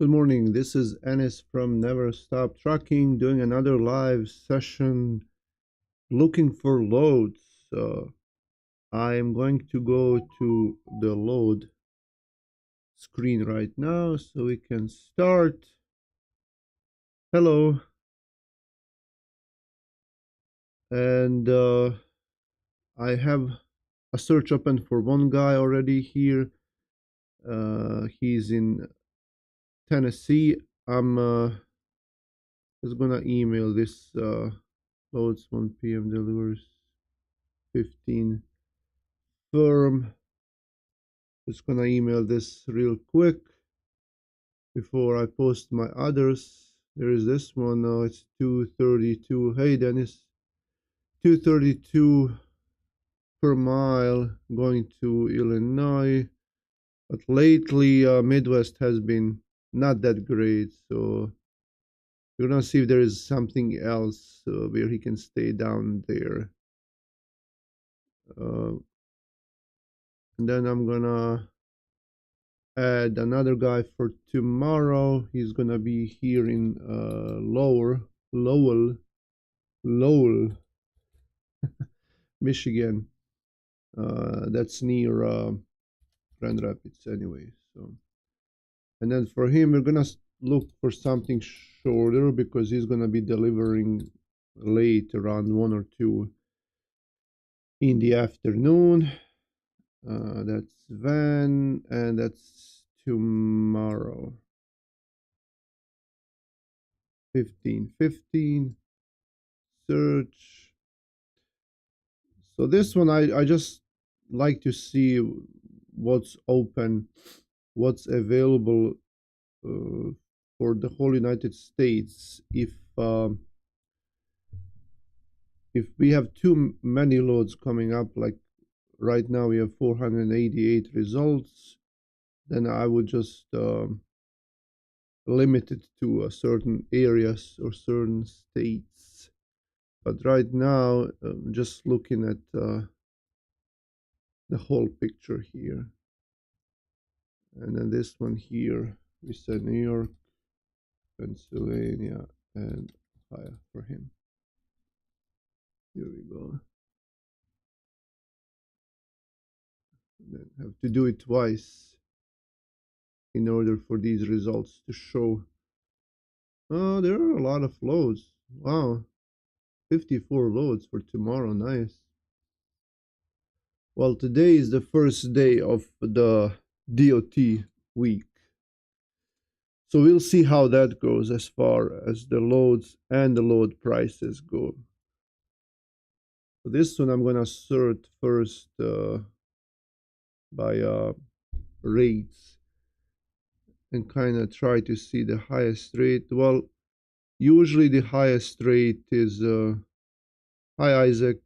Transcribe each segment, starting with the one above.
Good morning, this is Ennis from Never Stop Trucking doing another live session looking for loads. I am going to go to the load screen right now so we can start. Hello. And I have a search open for one guy already here. He's in Tennessee. I'm just gonna email this loads 1 p.m. delivers 15 firm. Just gonna email this real quick before I post my others. There is this one now. It's 232. Hey Dennis, 232 per mile going to Illinois. But lately, Midwest has been not that great. So we're gonna see if there is something else where he can stay down there. And then I'm gonna add another guy for tomorrow. He's gonna be here in Lowell, Michigan. That's near Grand Rapids anyway. So, and then for him, we're gonna look for something shorter because he's gonna be delivering late around 1 or 2 in the afternoon. That's Van, and that's tomorrow. 15:15. Search. So this one, I just like to see what's open, what's available for the whole United States. If we have too many loads coming up, like right now we have 488 results, then I would just limit it to certain areas or certain states. But right now, just looking at the whole picture here. And then this one here, we said New York, Pennsylvania, and Ohio for him. Here we go. And then have to do it twice in order for these results to show. Oh, there are a lot of loads. Wow, 54 loads for tomorrow. Nice. Well, today is the first day of the DOT week. So we'll see how that goes as far as the loads and the load prices go. So this one I'm gonna sort first by rates and kind of try to see the highest rate. Well, usually the highest rate is hi Isaac.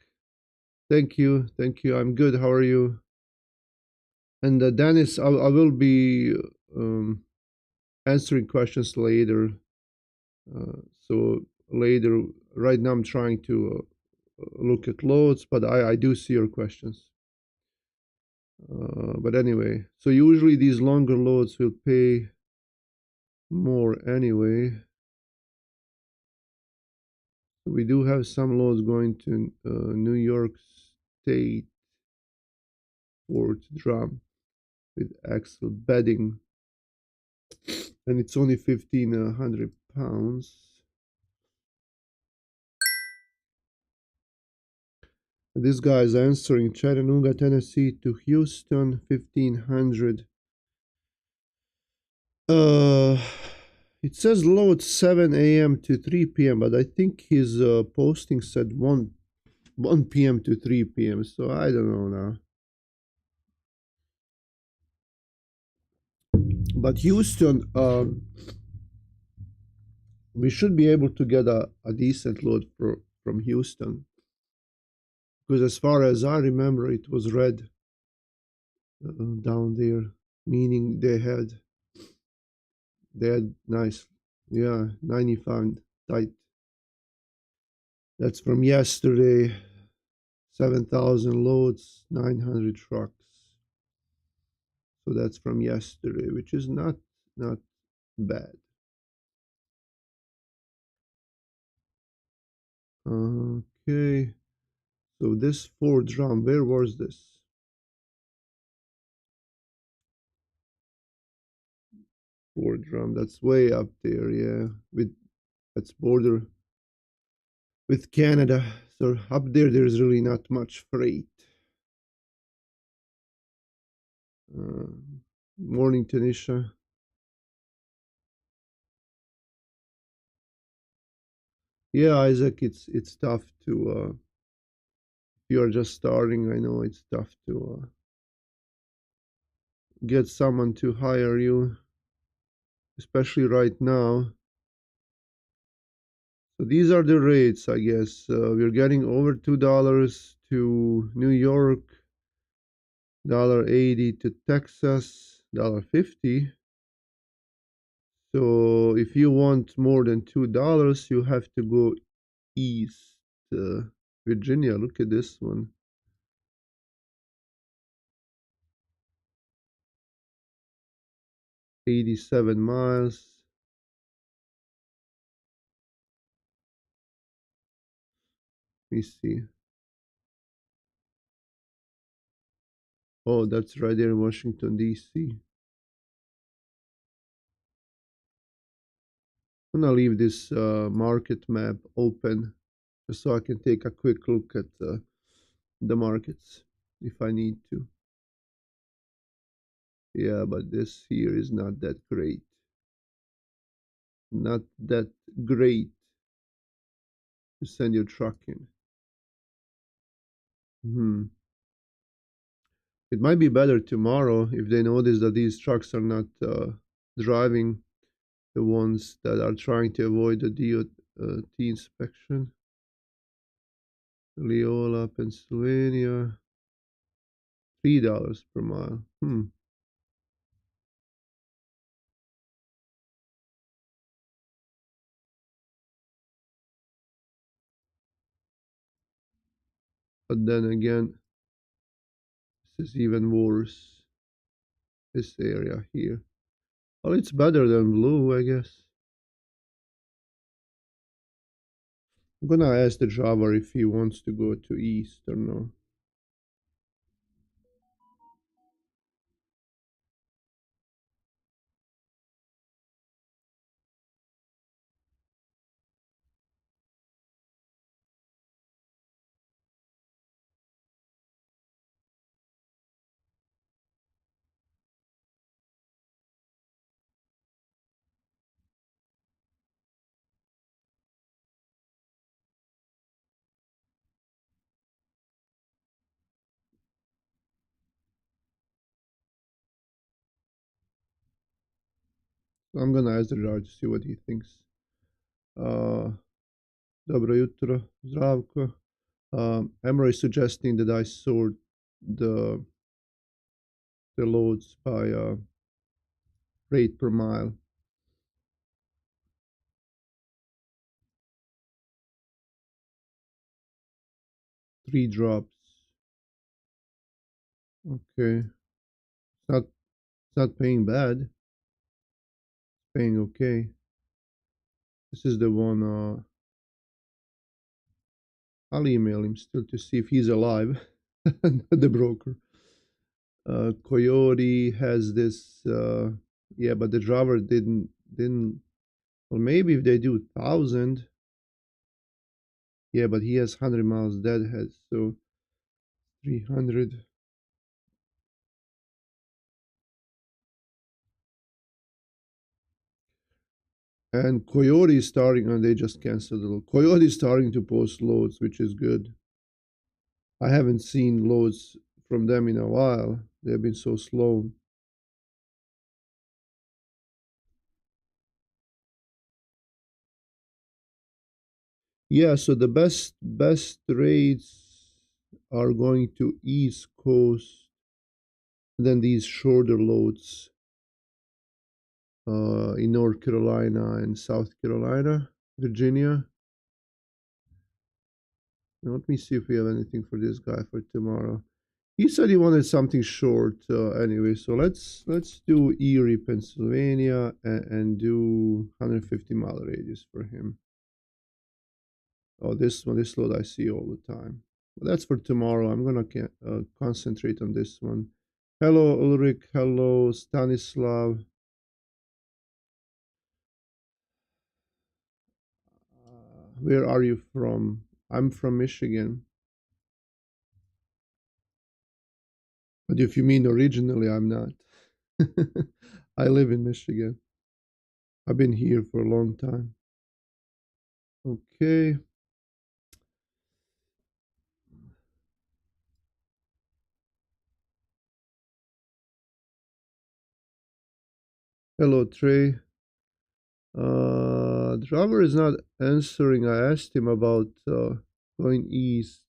Thank you. I'm good. How are you? And Dennis, I will be answering questions later. So later, right now I'm trying to look at loads, but I do see your questions. But anyway, so usually these longer loads will pay more anyway. We do have some loads going to New York State, Fort Drum with axle bedding, and it's only 1,500 pounds. And this guy is answering Chattanooga, Tennessee to Houston, 1,500. It says load 7 a.m. to 3 p.m., but I think his posting said 1 p.m. to 3 p.m., so I don't know now. But Houston, we should be able to get a decent load from Houston, because as far as I remember, it was red down there, meaning they had nice, yeah, 95 tight. That's from yesterday. 7,000 loads, 900 trucks. So that's from yesterday, which is not bad. Okay, so this Ford drum, where was this? Ford drum, that's way up there, yeah. With that's border with Canada. So up there, there's really not much freight. Uh, Morning, Tanisha. Yeah, Isaac, it's tough to if you're just starting. I know it's tough to get someone to hire you, especially right now. So these are the rates, I guess. We're getting over $2 to New York, $1.80 to Texas, $1.50. So if you want more than $2, you have to go east. Uh, Virginia, look at this one. 87 miles. Let me see. Oh, that's right there in Washington, D.C. I'm gonna leave this market map open just so I can take a quick look at the markets if I need to. Yeah, but this here is not that great. Not that great to send your truck in. Hmm. It might be better tomorrow if they notice that these trucks are not driving, the ones that are trying to avoid the DOT inspection. Leola, Pennsylvania, $3 per mile. But then again, this is even worse. This area here. Well, it's better than blue, I guess. I'm gonna ask the driver if he wants to go to east or no. So I'm gonna ask the driver to see what he thinks. Uh, Dobro jutro, Zdravko. Emre is suggesting that I sort the the loads by rate per mile. 3 drops. Okay. It's not paying bad. It's paying okay. This is the one I'll email him still to see if he's alive. The broker. Coyote has this yeah, but the driver didn't well maybe if they do 1,000. Yeah, but he has 100 miles deadhead, so 300. And Coyote is starting, and they just canceled it. Coyote is starting to post loads, which is good. I haven't seen loads from them in a while. They've been so slow. Yeah, so the best rates are going to East Coast, then these shorter loads in North Carolina and South Carolina, Virginia. Now, let me see if we have anything for this guy for tomorrow. He said he wanted something short anyway. So let's do Erie, Pennsylvania, and do 150-mile radius for him. Oh, this one, this load I see all the time. Well, that's for tomorrow. I'm gonna concentrate on this one. Hello, Ulrich. Hello, Stanislav. Where are you from? I'm from Michigan. But if you mean originally, I'm not. I live in Michigan. I've been here for a long time. Okay. Hello, Trey. Driver is not answering. I asked him about going east.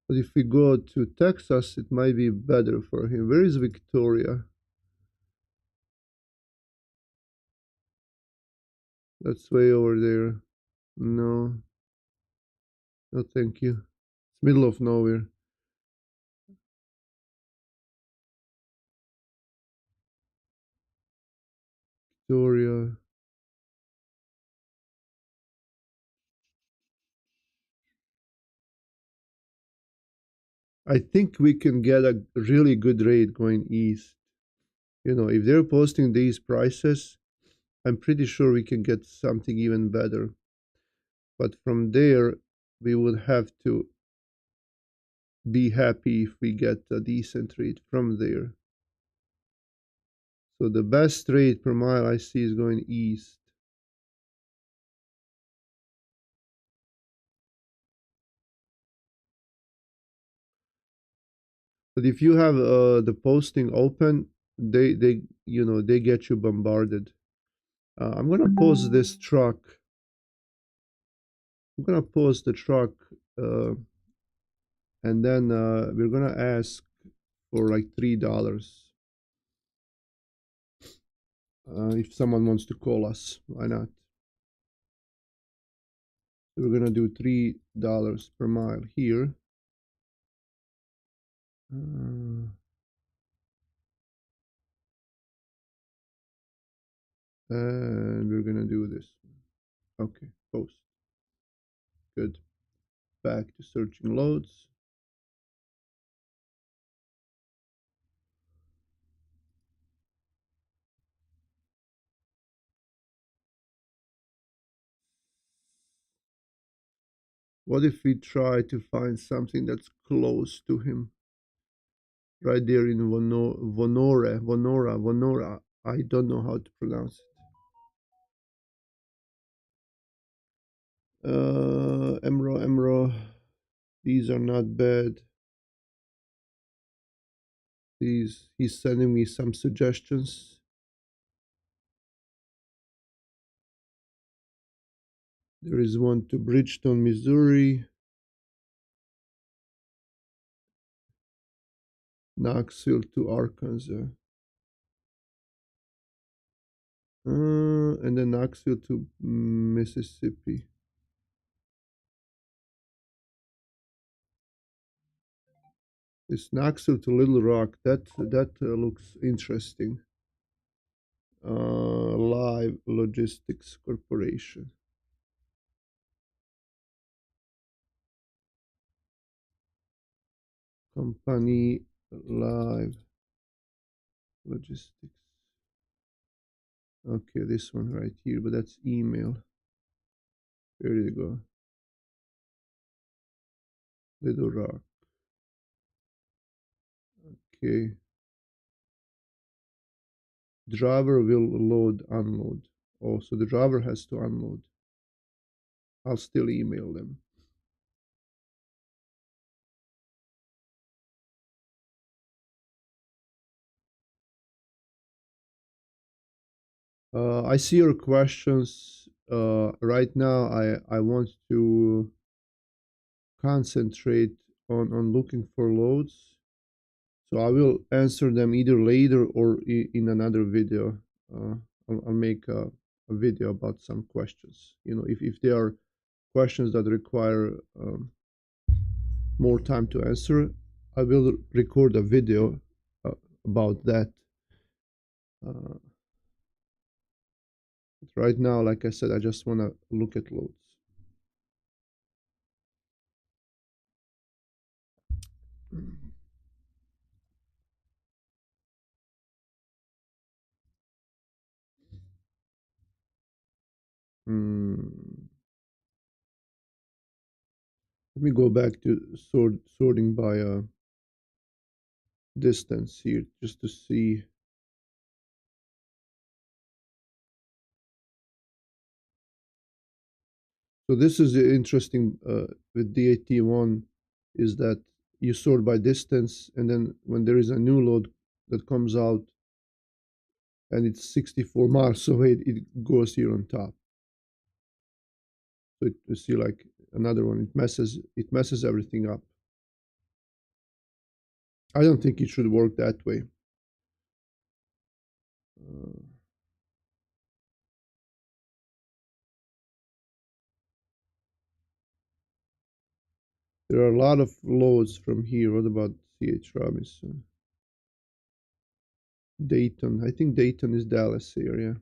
But if we go to Texas, it might be better for him. Where is Victoria? That's way over there. No, no, thank you. It's middle of nowhere. Victoria. I think we can get a really good rate going east. You know, if they're posting these prices, I'm pretty sure we can get something even better. But from there, we would have to be happy if we get a decent rate from there. So the best rate per mile I see is going east. But if you have the posting open, they you know they get you bombarded. I'm gonna pause this truck. I'm gonna pause the truck, uh, and then we're gonna ask for like $3. If someone wants to call us, why not? So we're gonna do $3 per mile here. Uh, and we're gonna do this. Okay, post. Good. Back to searching loads. What if we try to find something that's close to him? Right there in Vonora. I don't know how to pronounce it. Emro. These are not bad. He's sending me some suggestions. There is one to Bridgeton, Missouri. Knoxville to Arkansas. And then Knoxville to Mississippi. This Knoxville to Little Rock. That looks interesting. Live Logistics Corporation. Company Live Logistics. Okay, this one right here, but that's email. There you go. Little Rock. Okay. Driver will load, unload. Oh, so the driver has to unload. I'll still email them. I see your questions. Right now, I want to concentrate on looking for loads. So I will answer them either later or in another video. I'll make a video about some questions. You know, if they are questions that require more time to answer, I will record a video about that. Uh, right now, like I said, I just want to look at loads. Mm. Let me go back to sorting by distance here just to see. So this is interesting with DAT1 is that you sort by distance, and then when there is a new load that comes out and it's 64 miles away, it goes here on top. So you see like another one, it messes everything up. I don't think it should work that way. Uh, there are a lot of loads from here. What about C.H. Robinson? Dayton. I think Dayton is Dallas area.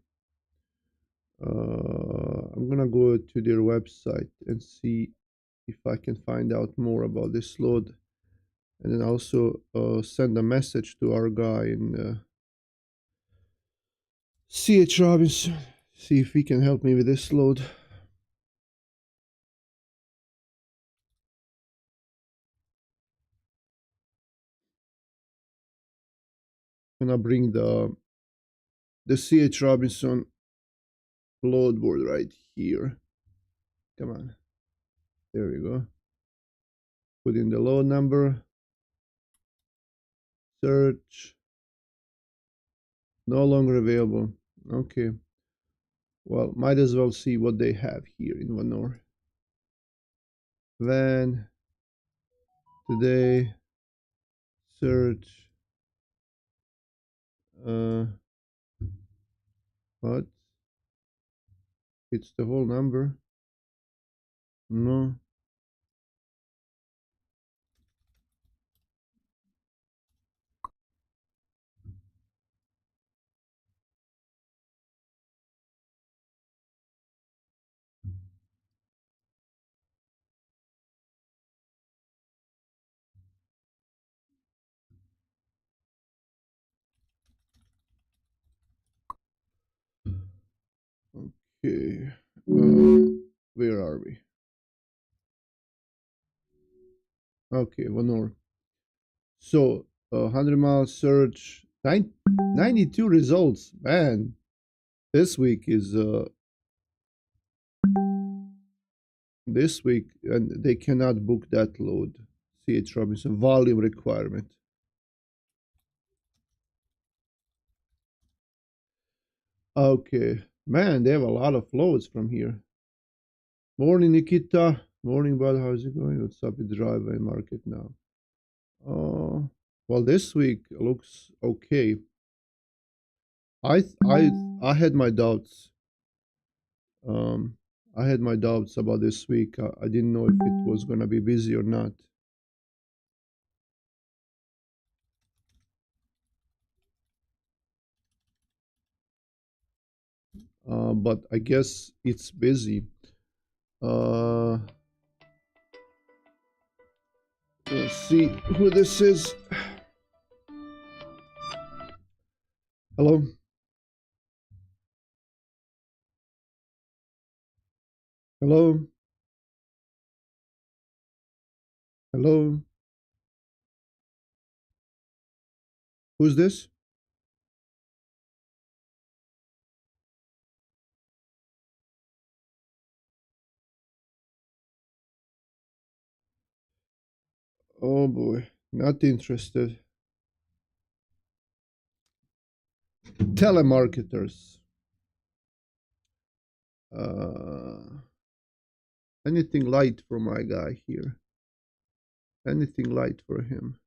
I'm gonna go to their website and see if I can find out more about this load, and then also send a message to our guy in C.H. Robinson, see if he can help me with this load. I'm gonna bring the C.H. Robinson load board right here. Come on. There we go. Put in the load number. Search. No longer available. Okay. Well, might as well see what they have here in Vanor. Van. Today. Search. What? It's the whole number? No. Okay. Where are we? Okay, one more. So, 100 mile search, 92 results. Man, this week is this week, and they cannot book that load. C.H. Robinson volume requirement. Okay, man, they have a lot of loads from here. Morning, Nikita. Morning, bud. How's it going? What's up with driveway market now? Well, this week looks okay. I had my doubts. Um, I had my doubts about this week. I didn't know if it was gonna be busy or not. But I guess it's busy. Uh, let's see who this is. Hello. Hello. Hello. Who's this? Oh boy, not interested. Telemarketers. Uh, anything light for my guy here? Anything light for him?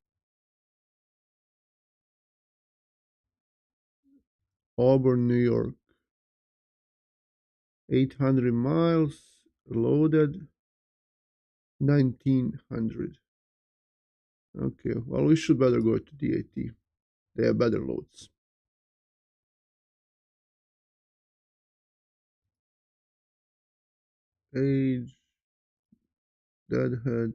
Auburn, New York. 800 miles. loaded 1900. Okay, well, we should better go to DAT. They have better loads. Age, deadhead.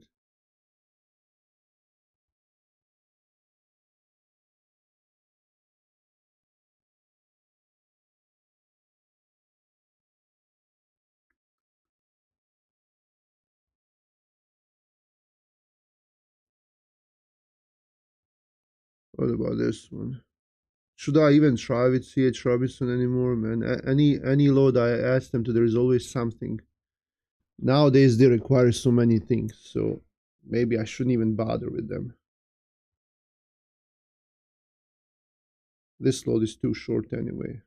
What about this one? Should I even try with CH Robinson anymore, man? Any load I ask them to, there is always something. Nowadays they require so many things, so maybe I shouldn't even bother with them. This load is too short anyway.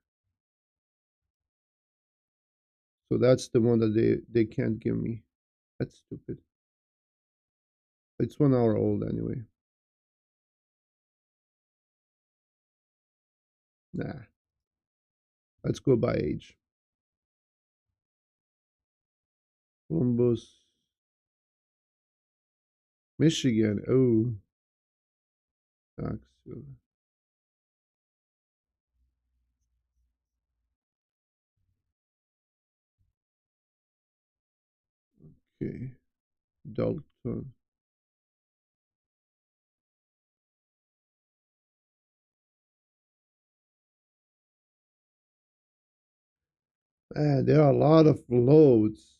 So that's the one that they can't give me. That's stupid. It's 1 hour old anyway. Nah. Let's go by age. Columbus, Michigan. Oh, Knoxville. Okay, Dalton. Man, there are a lot of loads.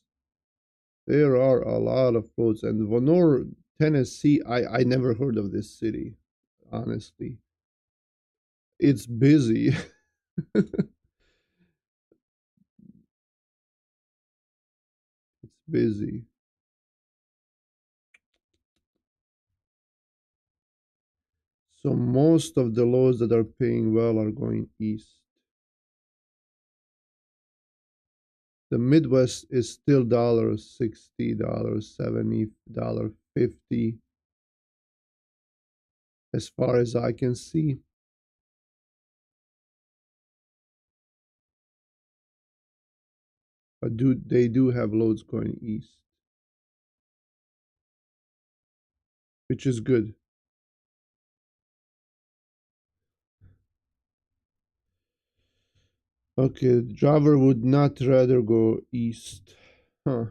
There are a lot of loads, and Vonore, Tennessee. I never heard of this city. Honestly, it's busy. It's busy. So most of the loads that are paying well are going east. The Midwest is still $60, $70, $50, as far as I can see. But they do have loads going east, which is good. Okay, the driver would not rather go east. Huh.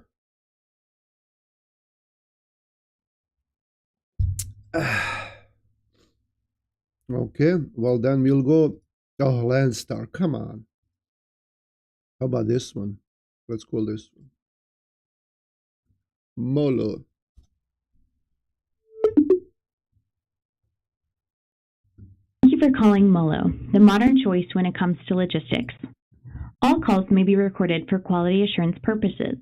Okay, well then we'll go. Oh, Landstar, come on. How about this one? Let's call this one Molo. Thank you for calling Molo, the modern choice when it comes to logistics. All calls may be recorded for quality assurance purposes.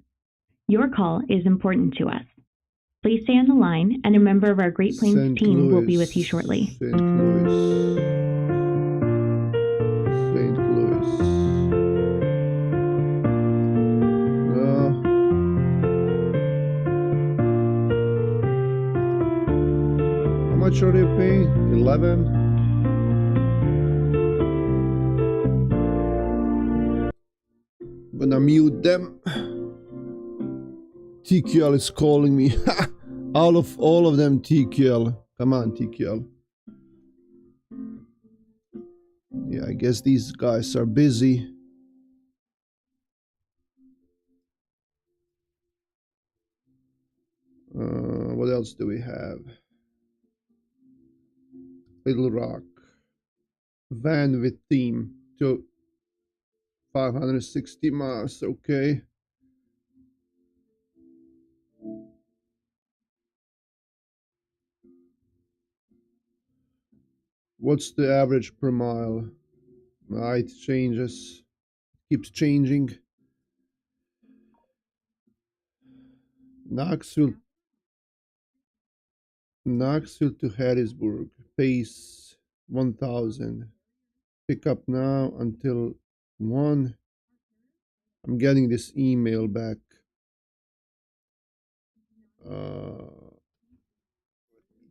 Your call is important to us. Please stay on the line, and a member of our Great Plains St. team will be Louis, with you shortly. St. Louis. St. Louis. How much are they paying? 11? I'm gonna mute them. TQL is calling me. all of them TQL. Come on, TQL. Yeah, I guess these guys are busy. What else do we have? Little Rock. Van with theme to 560 miles. Okay. What's the average per mile? It changes. Keeps changing. Knoxville to Harrisburg. Pace 1000. Pick up now until 1. I'm getting this email back.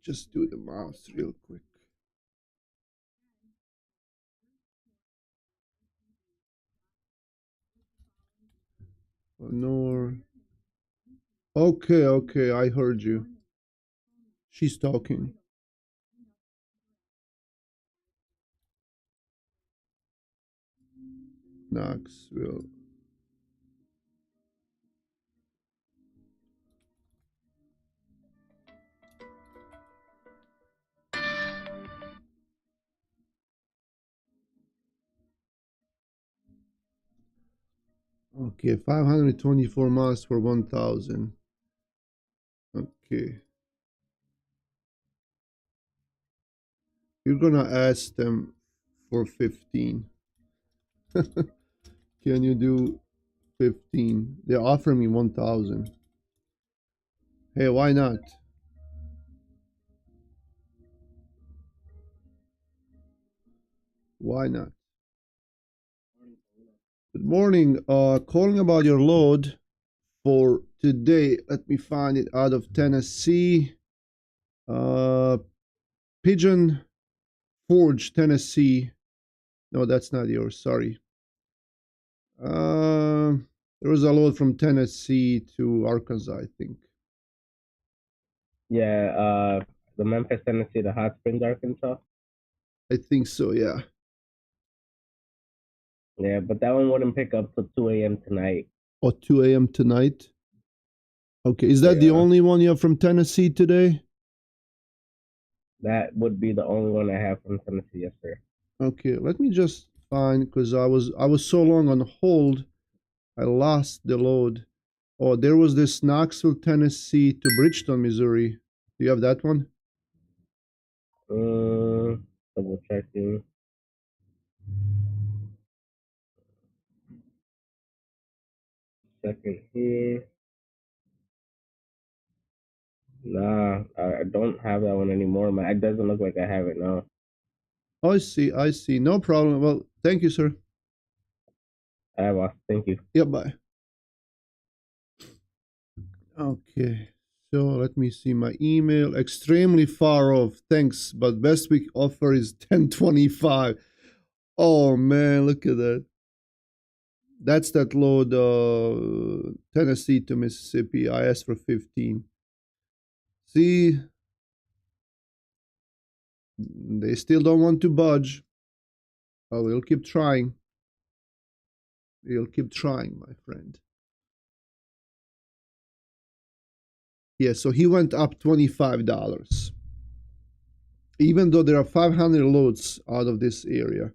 Just do the math real quick. Honor Okay, okay, I heard you. She's talking. Knoxville. Okay, 524 miles for 1,000. Okay. You're gonna ask them for 15. Can you do 15? They're offering me 1,000. Hey, why not? Why not? Good morning. Calling about your load for today. Let me find it out of Tennessee. Uh, Pigeon Forge, Tennessee. No, that's not yours. Sorry. There was a load from Tennessee to Arkansas, I think. Yeah, the Memphis, Tennessee, the Hot Springs, Arkansas. I think so, yeah. Yeah, but that one wouldn't pick up till 2 a.m. tonight. Or 2 a.m. tonight. Okay, is that the only one you have from Tennessee today? That would be the only one I have from Tennessee, yes, sir. Okay, let me just find, because I was so long on hold, I lost the load. Oh, there was this Knoxville, Tennessee to Bridgeton, Missouri. Do you have that one? Double checking. Second here. Nah, I don't have that one anymore, man. It doesn't look like I have it now. Oh, I see, I see. No problem. Well, thank you, sir. Thank you. Yeah, bye. Okay, so let me see my email. Extremely far off. Thanks, but best week offer is 1025. Oh man, look at that. That's that load, Tennessee to Mississippi. I asked for 15. See, they still don't want to budge. Oh, we'll keep trying. We'll keep trying, my friend. Yeah, so he went up $25. Even though there are 500 loads out of this area.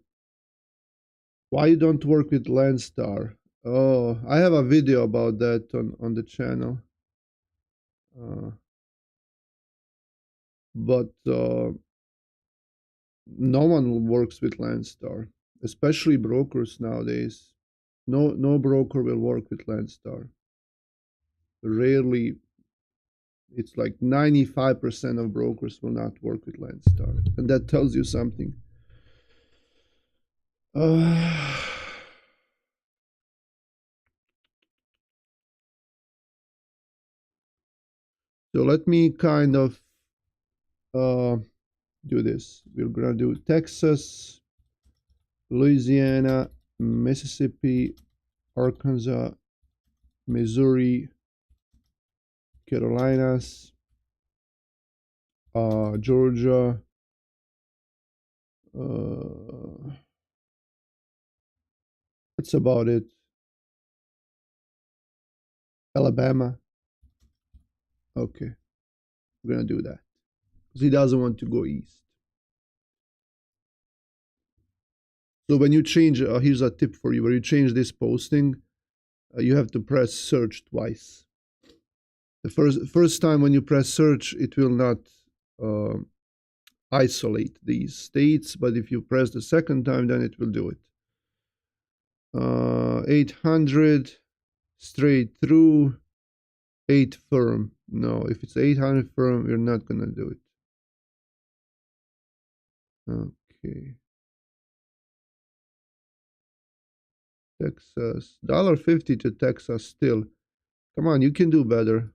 Why you don't work with Landstar? Oh, I have a video about that on the channel. But no one works with Landstar, especially brokers nowadays. No broker will work with Landstar. Rarely, it's like 95% of brokers will not work with Landstar, and that tells you something. So let me kind of do this. We're gonna do Texas, Louisiana, Mississippi, Arkansas, Missouri, Carolinas, Georgia, that's about it. Alabama. Okay, we're gonna do that because he doesn't want to go east. So when you change, here's a tip for you: where you change this posting, you have to press search twice. The first time when you press search, it will not uh, isolate these states, but if you press the second time, then it will do it. 800 straight through, 8 firm. No, if it's 800 firm, we're not gonna do it. Okay. Texas, $1.50 to Texas still. Come on, you can do better.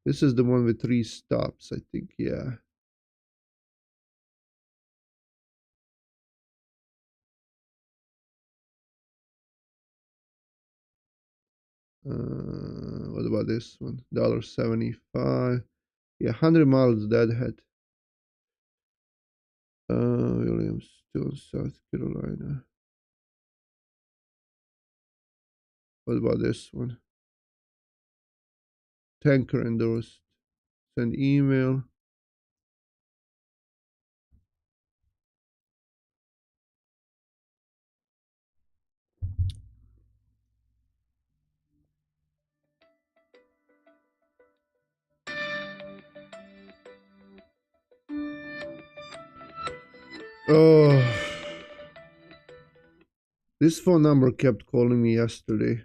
This is the one with 3 stops, I think. Yeah. What about this one? $1.75. Yeah, 100 miles deadhead. Williamstown, South Carolina. What about this one? Tanker endorsed. Send email. Oh, this phone number kept calling me yesterday.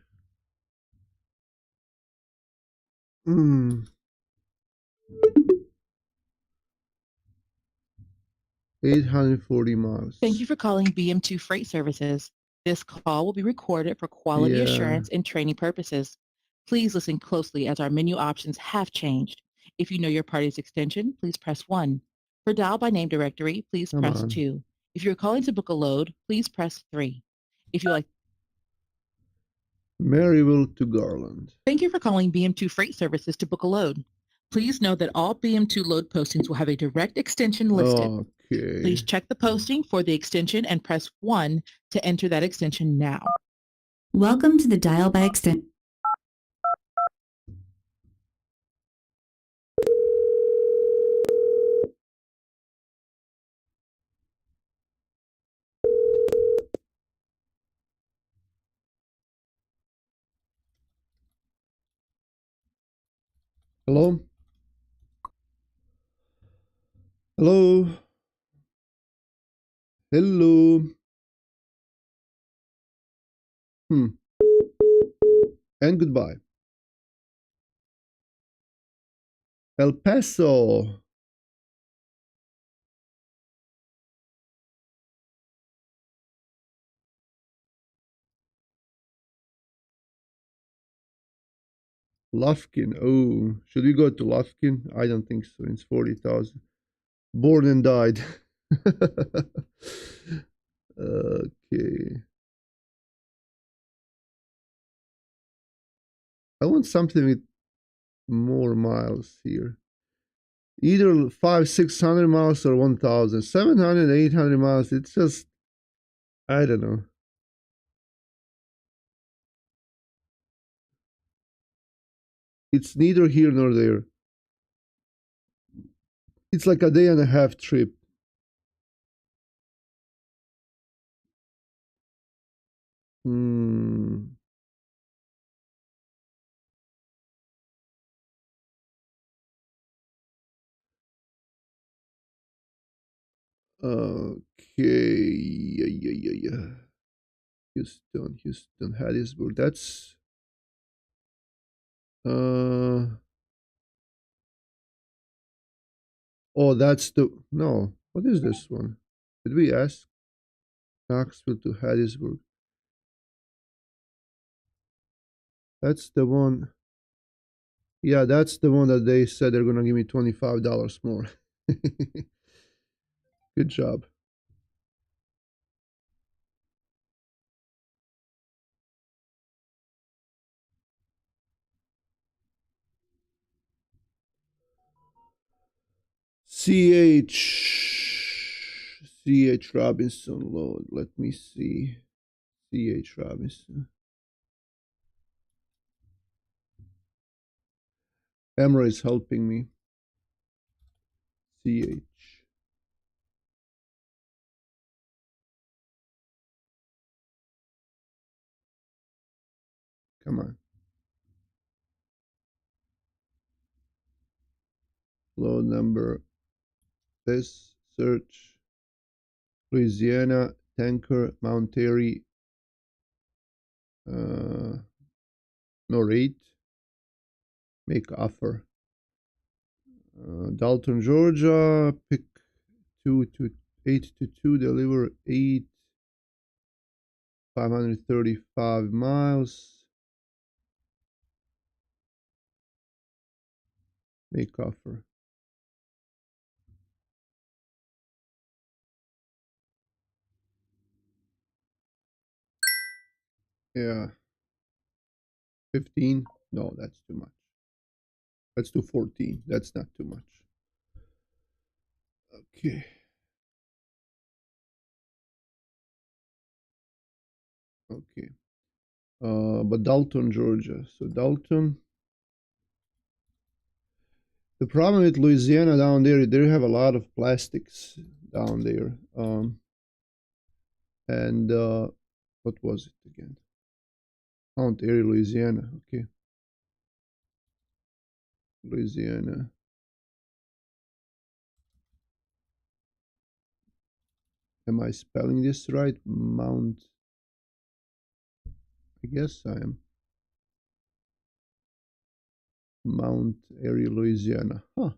840 miles. Thank you for calling BM2 Freight Services. This call will be recorded for quality Yeah. assurance and training purposes. Please listen closely as our menu options have changed. If you know your party's extension, please press 1. For dial by name directory, please Come press on. 2. If you're calling to book a load, please press 3. If you like, Maryville to Garland. thank you for calling BM2 Freight Services to book a load. Please know that all BM2 load postings will have a direct extension listed. Okay. Please check the posting for the extension and press 1 to enter that extension now. Welcome to the dial by extension. Hello? Hello? Hello? And goodbye. El Paso. Lufkin. Oh, should we go to Lufkin? I don't think so. It's 40,000. Born and died. Okay. I want something with more miles here. Either 600 miles or 1,000. 700, 800 miles. It's just, I don't know. It's neither here nor there. It's like a day and a half trip. Hmm. Okay. Yeah. Houston, Hattiesburg. That's oh, that's the no. What is this one? Did we ask? Knoxville to Hattiesburg. That's the one. Yeah, that's the one that they said they're gonna give me $25 more. Good job. CH Robinson load. Let me see. CH Robinson. Emra is helping me. CH. Come on. Load number. This search. Louisiana tanker Mount Terry. No rate. Make offer. Dalton, Georgia. Pick 8 to 2. Deliver 8. 535 miles. Make offer. Yeah. 15? No, that's too much. Let's do 14. That's not too much. Okay. Okay. But Dalton, Georgia. So Dalton. The problem with Louisiana down there, they have a lot of plastics down there. And what was it again? Mount Airy, Louisiana. Okay. Louisiana. Am I spelling this right? Mount. I guess I am. Mount Airy, Louisiana. Huh.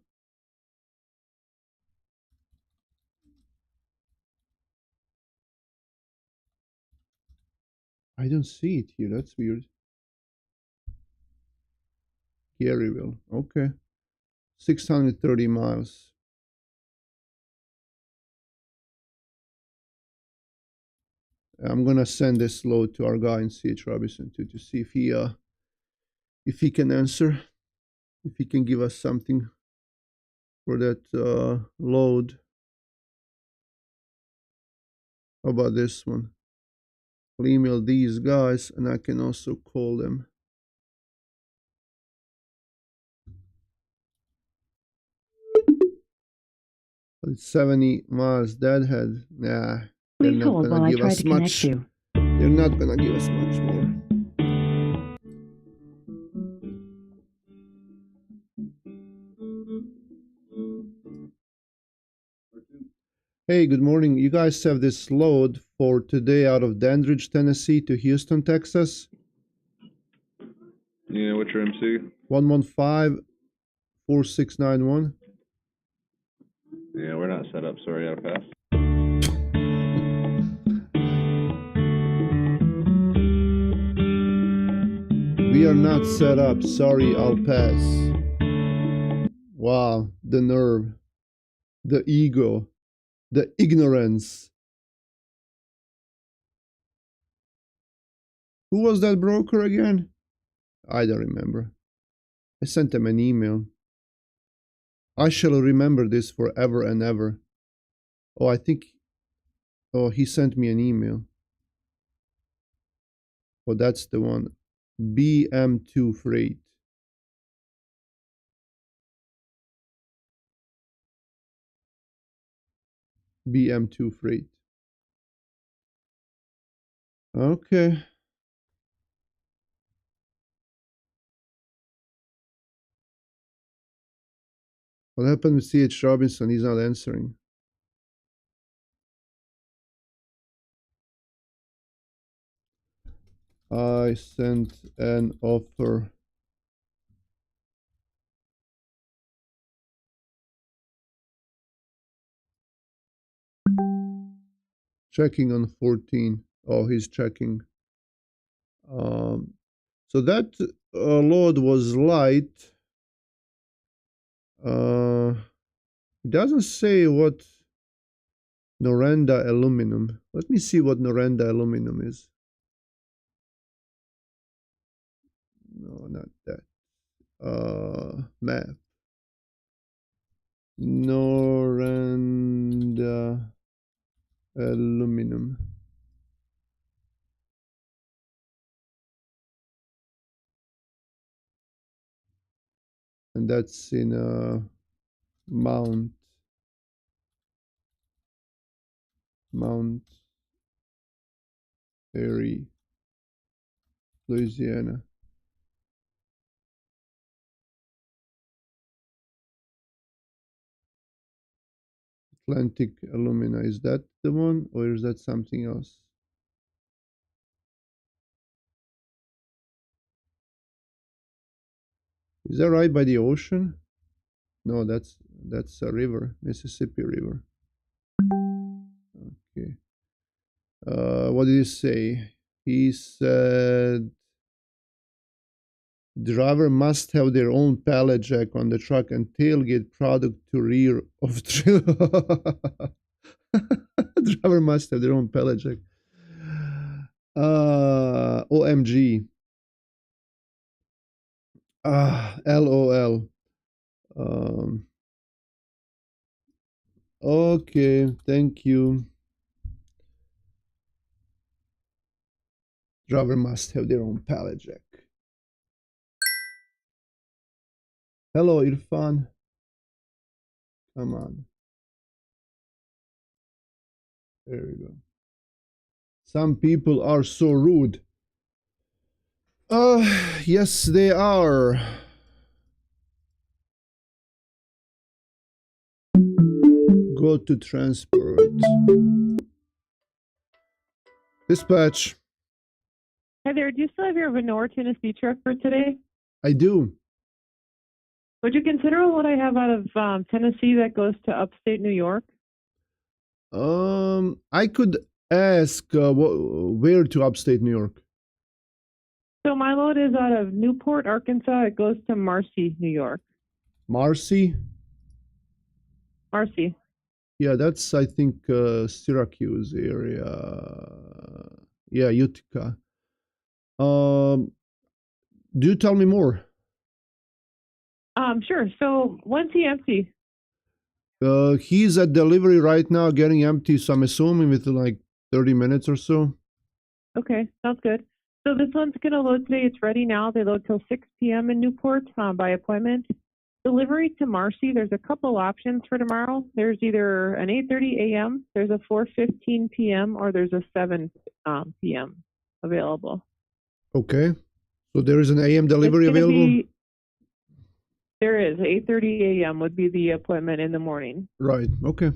I don't see it here. That's weird. Garyville. Okay. 630 miles. I'm gonna send this load to our guy in C.H. Robinson to see if he can answer, if he can give us something for that load. How about this one? I'll email these guys and I can also call them. It's 70 miles deadhead. Nah, they're Please not hold while gonna I give try us to connect much. you. They're not gonna give us much more. Hey, good morning. You guys have this load for today out of Dandridge, Tennessee to Houston, Texas. Yeah, what's your MC? 115-4691. Yeah, we're not set up. Sorry, I'll pass. We are not set up. Sorry, I'll pass. Wow, the nerve, the ego, the ignorance. Who was that broker again? I don't remember. I sent him an email. I shall remember this forever and ever. Oh, I think... Oh, he sent me an email. Oh, that's the one. BM2 Freight. BM2 Freight. Okay. What happened with C.H. Robinson? He's not answering. I sent an offer. Checking on 14. Oh, he's checking. So that load was light. It doesn't say what Noranda aluminum. Let me see what Noranda aluminum is. No, not that. Map. Noranda aluminum. And that's in Mount Airy, Louisiana. Atlantic Alumina, is that the one or is that something else? Is that right by the ocean? No, that's a river, Mississippi River. Okay. What did he say? He said driver must have their own pallet jack on the truck and tailgate product to rear of trailer. Driver must have their own pallet jack. OMG. LOL. Okay, thank you. Driver must have their own pallet jack. Hello, Irfan. Come on. There we go. Some people are so rude. Yes, they are. Go to transport. Dispatch. Hi there. Do you still have your Venor, Tennessee truck for today? I do. Would you consider what I have out of Tennessee that goes to upstate New York? I could ask where to upstate New York. So my load is out of Newport, Arkansas. It goes to Marcy, New York. Marcy? Marcy. Yeah, that's I think Syracuse area. Yeah, Utica. Do you tell me more? Sure. So when's he empty? He's at delivery right now, getting empty. So I'm assuming within like 30 minutes or so. Okay, sounds good. So this one's going to load today. It's ready now. They load till 6 p.m. in Newport by appointment. Delivery to Marcy, there's a couple options for tomorrow. There's either an 8:30 a.m., there's a 4:15 p.m., or there's a 7 p.m. available. Okay. So there is an AM delivery available? There is. 8:30 a.m. would be the appointment in the morning. Right. Okay.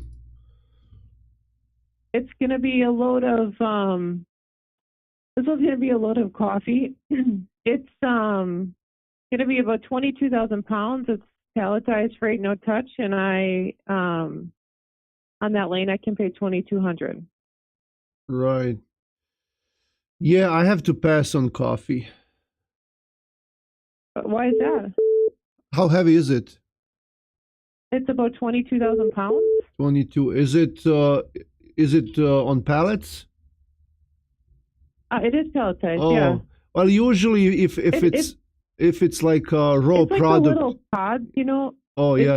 It's going to be a load of, this one's going to be a load of coffee. It's going to be about 22,000 pounds. It's palletized freight, no touch. And on that lane, I can pay 2,200. Right. Yeah, I have to pass on coffee. Why is that? How heavy is it? It's about 22,000 pounds. 22. Is it on pallets? It is palletized, Oh, yeah. well, usually if it's like a raw It's like product. the little pods, you know. Oh It's yeah,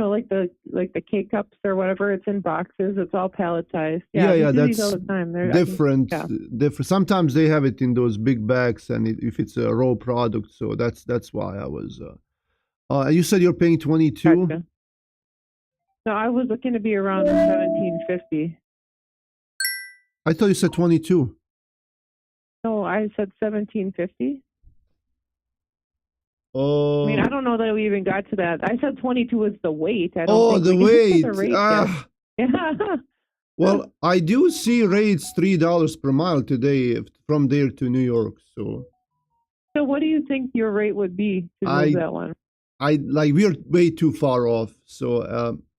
like the like the K cups or whatever. It's in boxes. It's all palletized. Yeah, we do that's these all the time. different. Yeah. Different. Sometimes they have it in those big bags, and if it's a raw product, so that's why I was. You said you're paying 22. Gotcha. No, I was looking to be around 1750. I thought you said 22. No, I said 1750. Oh. I mean, I don't know that we even got to that. I said 22 was the weight. I don't Oh, think the we weight. got to the rate yet. Yeah. Well, I do see rates $3 per mile today from there to New York. So what do you think your rate would be to move that one? We're way too far off. So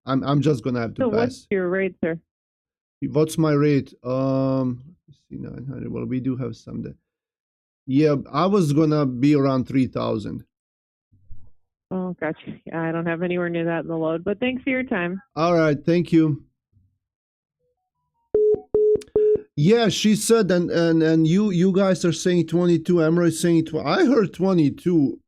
I'm just gonna have to pass. So what's your rate, sir? What's my rate? Let's see, 900. Well, we do have some there. Yeah, I was gonna be around 3,000. Oh, gotcha. Yeah, I don't have anywhere near that in the load, but thanks for your time. All right, thank you. Yeah, she said, and you guys are saying 22. Emma is saying I heard 22.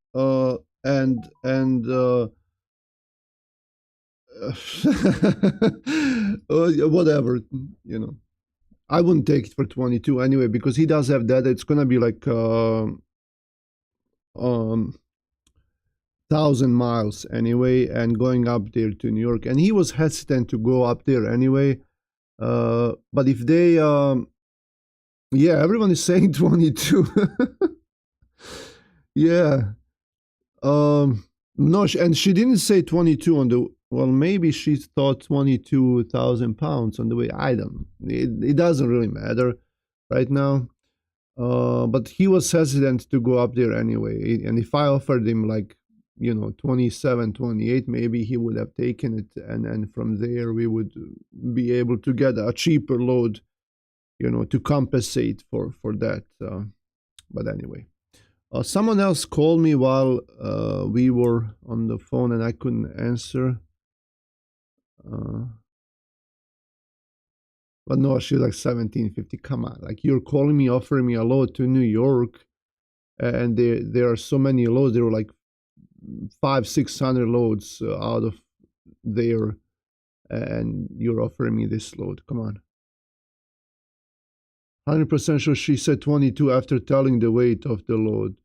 Whatever, you know. I wouldn't take it for 22 anyway, because he does have that. It's gonna be like 1,000 miles anyway, and going up there to New York. And he was hesitant to go up there anyway. But if they, yeah, everyone is saying 22. Yeah. No, and she didn't say 22 on the. Well, maybe she thought 22,000 pounds on the way. I don't. It doesn't really matter right now. But he was hesitant to go up there anyway. And if I offered him like, 27, 28, maybe he would have taken it. And from there, we would be able to get a cheaper load, to compensate for that. But anyway. Someone else called me while we were on the phone and I couldn't answer. But no, she's like 1750. Come on, like you're calling me, offering me a load to New York. and there are so many loads. There were like 500-600 loads out of there, and you're offering me this load. Come on. 100% sure she said 22 after telling the weight of the load.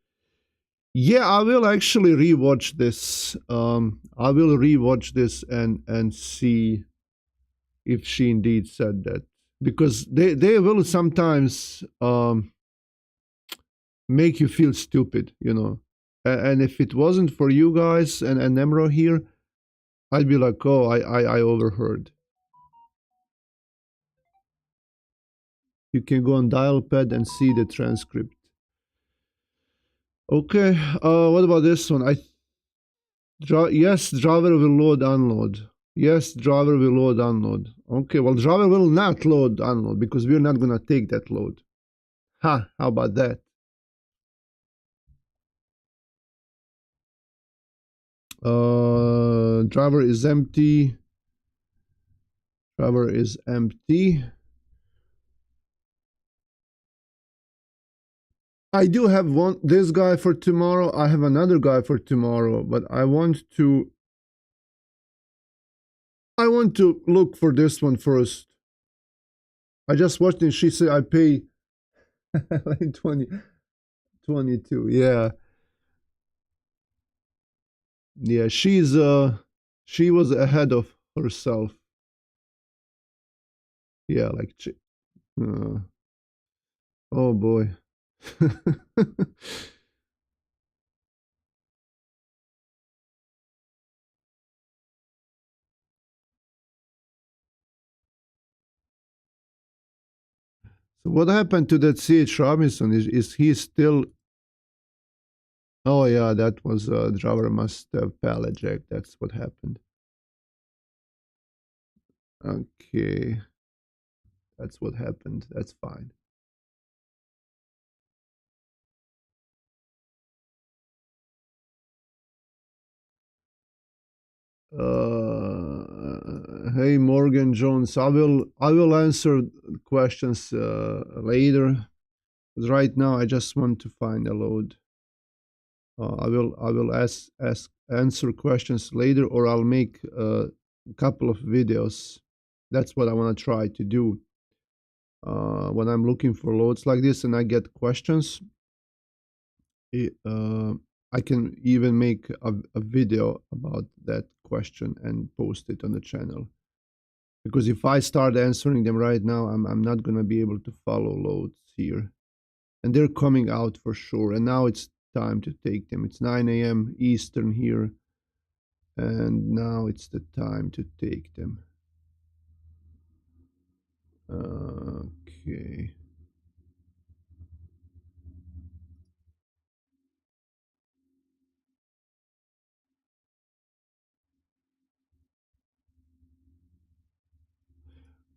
Yeah, I will actually rewatch this. I will rewatch this and see if she indeed said that, because they will sometimes make you feel stupid, you know. And if it wasn't for you guys and Nemro here, I'd be like, oh, I overheard. You can go on Dialpad and see the transcript. Okay, what about this one? Yes, driver will load, unload. Yes, driver will load, unload. Okay, well, driver will not load, unload, because we're not gonna take that load. Ha, how about that? Driver is empty. Driver is empty. I do have this guy for tomorrow. I have another guy for tomorrow, but I want to look for this one first. I just watched it. She said I pay like 22. Yeah. Yeah, she was ahead of herself. Yeah, like oh boy. So what happened to that C.H. Robinson? Is he still? Oh yeah, that was driver must have pallet jack. That's what happened. Okay, that's what happened. That's fine. Hey Morgan Jones, I will answer questions later. Because right now I just want to find a load. I will answer questions later, or I'll make a couple of videos. That's what I want to try to do. When I'm looking for loads like this and I get questions, I can even make a video about that question and post it on the channel. Because if I start answering them right now, I'm not gonna be able to follow loads here. And they're coming out for sure. And now it's time to take them. It's 9 a.m. Eastern here. And now it's the time to take them. Okay.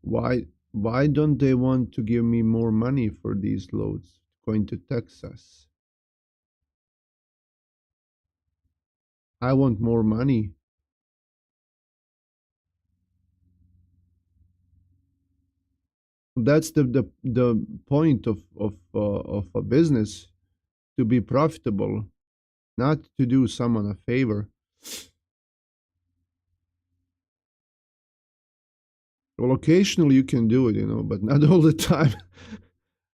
Why don't they want to give me more money for these loads going to Texas? I want more money. That's the point of a business, to be profitable, not to do someone a favor. Well, occasionally you can do it, you know, but not all the time.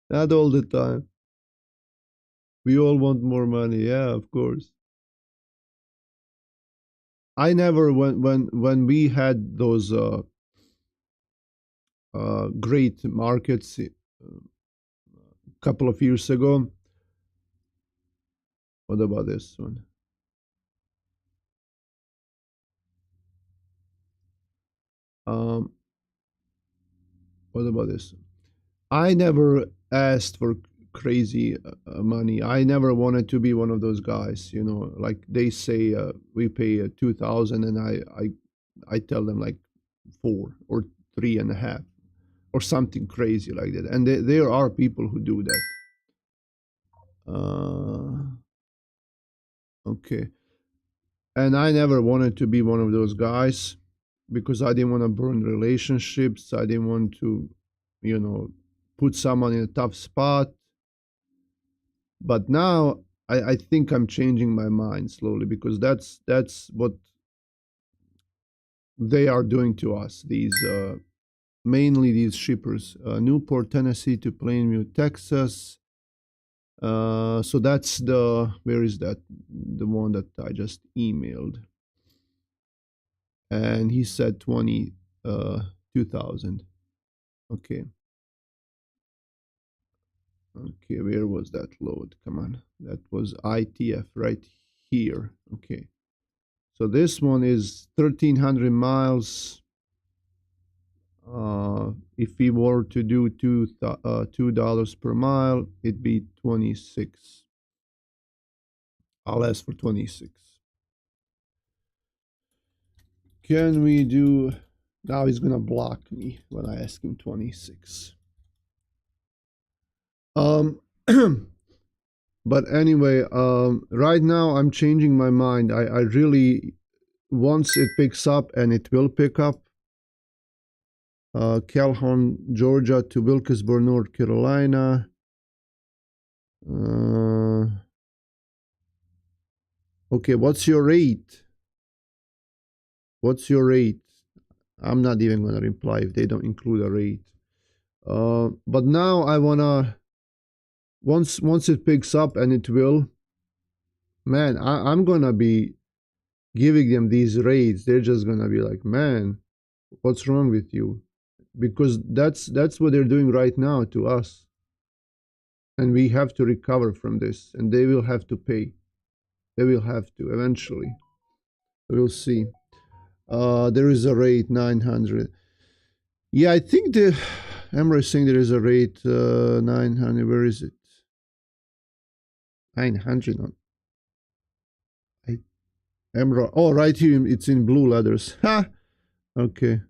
Not all the time. We all want more money, yeah, of course. I never when we had those great markets a couple of years ago. What about this one? What about this? I never asked for crazy money. I never wanted to be one of those guys, you know, like they say we pay 2,000 and I tell them like 4 or 3.5 or something crazy like that. And there are people who do that. Okay. And I never wanted to be one of those guys because I didn't want to burn relationships. I didn't want to, you know, put someone in a tough spot. But now I think I'm changing my mind slowly, because that's what they are doing to us. These mainly these shippers, Newport, Tennessee to Plainview, Texas. So that's the, where is that? The one that I just emailed, and he said 22,000. Okay. Okay, where was that load? Come on, that was ITF right here. Okay, so this one is 1,300 miles. If we were to do $2 per mile, it'd be 26. I'll ask for 26. Can we do? Now he's gonna block me when I ask him 26. But anyway, right now I'm changing my mind. I really, once it picks up, and it will pick up, Calhoun, Georgia to Wilkesboro, North Carolina. Okay, what's your rate? What's your rate? I'm not even gonna reply if they don't include a rate. But now I wanna, once it picks up, and it will, man, I'm gonna be giving them these rates. They're just gonna be like, man, what's wrong with you? Because that's what they're doing right now to us, and we have to recover from this, and they will have to pay. They will have to eventually. We'll see. There is a rate 900. Yeah, I think the Emra is saying there is a rate 900. Where is it? 900 on Emra. Oh, right here, it's in blue letters. Ha. Okay.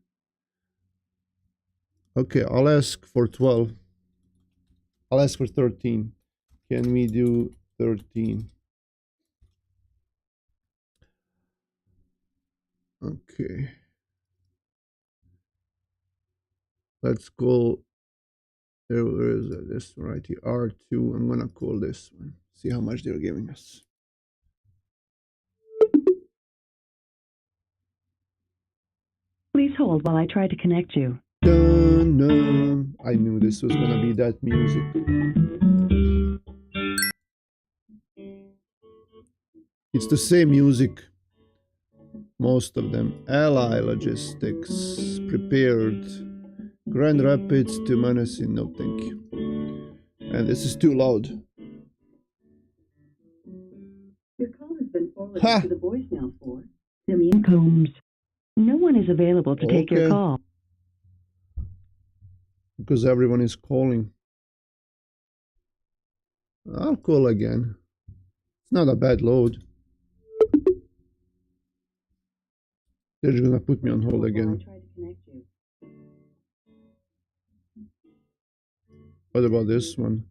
Okay, I'll ask for 12. I'll ask for 13. Can we do 13? Okay. Let's call, where is it? This one right here, R2. I'm gonna call this one. See how much they're giving us. Please hold while I try to connect you. Dun, dun. I knew this was gonna be that music. It's the same music, most of them. Ally Logistics, Prepared, Grand Rapids to Manassi, no thank you. And this is too loud. Your call has been forwarded to the voicemail for Simeon Combs. No one is available to take your call. Because everyone is calling. I'll call again. It's not a bad load. They're just gonna put me on hold again. What about this one?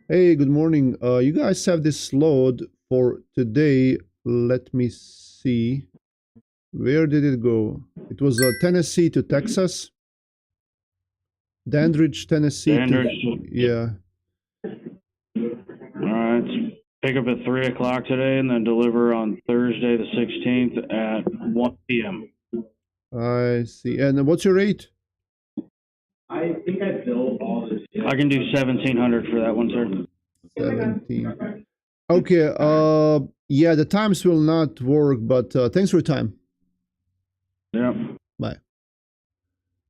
Hey, good morning. You guys have this load for today. Let me see. Where did it go? It was Tennessee to Texas. Dandridge, Tennessee. Yeah. All right. Pick up at 3 o'clock today and then deliver on Thursday the 16th at 1 p.m. I see. And what's your rate? I think I billed all this. I can do 1,700 for that one, sir. 17. Okay. Yeah, the times will not work, but thanks for your time. Yeah. Bye.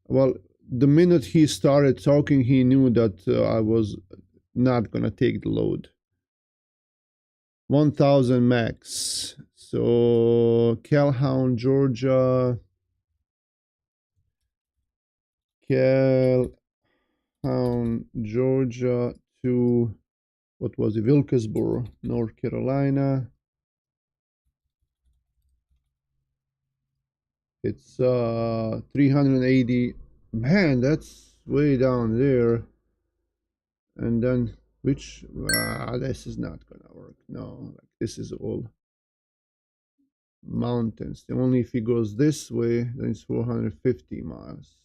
Well, the minute he started talking, he knew that I was not gonna take the load. 1,000 max. So Calhoun, Georgia. Calhoun, Georgia to, what was it? Wilkesboro, North Carolina. It's 380. Man, that's way down there. And then which, this is not gonna work. No, like this is all mountains. Only if he goes this way, then it's 450 miles.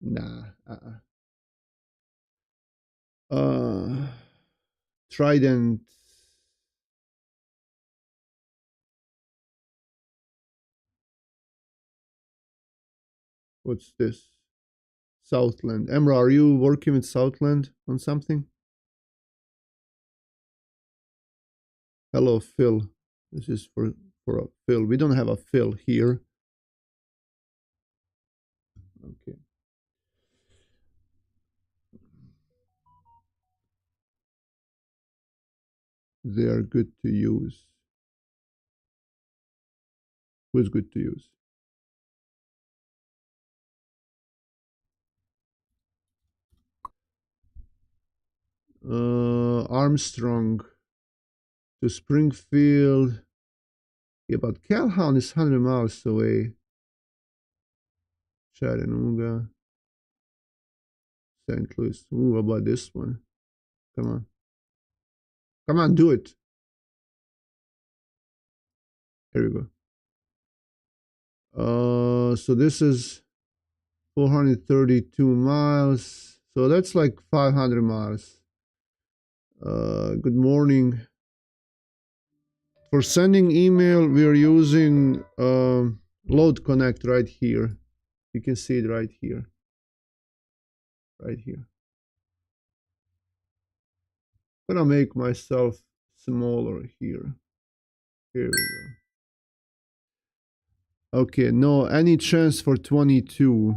Nah. Trident. What's this? Southland. Emra, are you working with Southland on something? Hello, Phil. This is for a Phil. We don't have a Phil here. Okay. They are good to use. Who is good to use? Armstrong to Springfield. Yeah, but Calhoun is 100 miles away. Chattanooga. St. Louis. Ooh, how about this one? Come on. Come on, do it. Here we go. So this is 432 miles. So that's like 500 miles. Good morning. For sending email, we are using Load Connect right here. You can see it right here. Right here. I'm gonna make myself smaller here. Here we go. Okay, no, any chance for 22.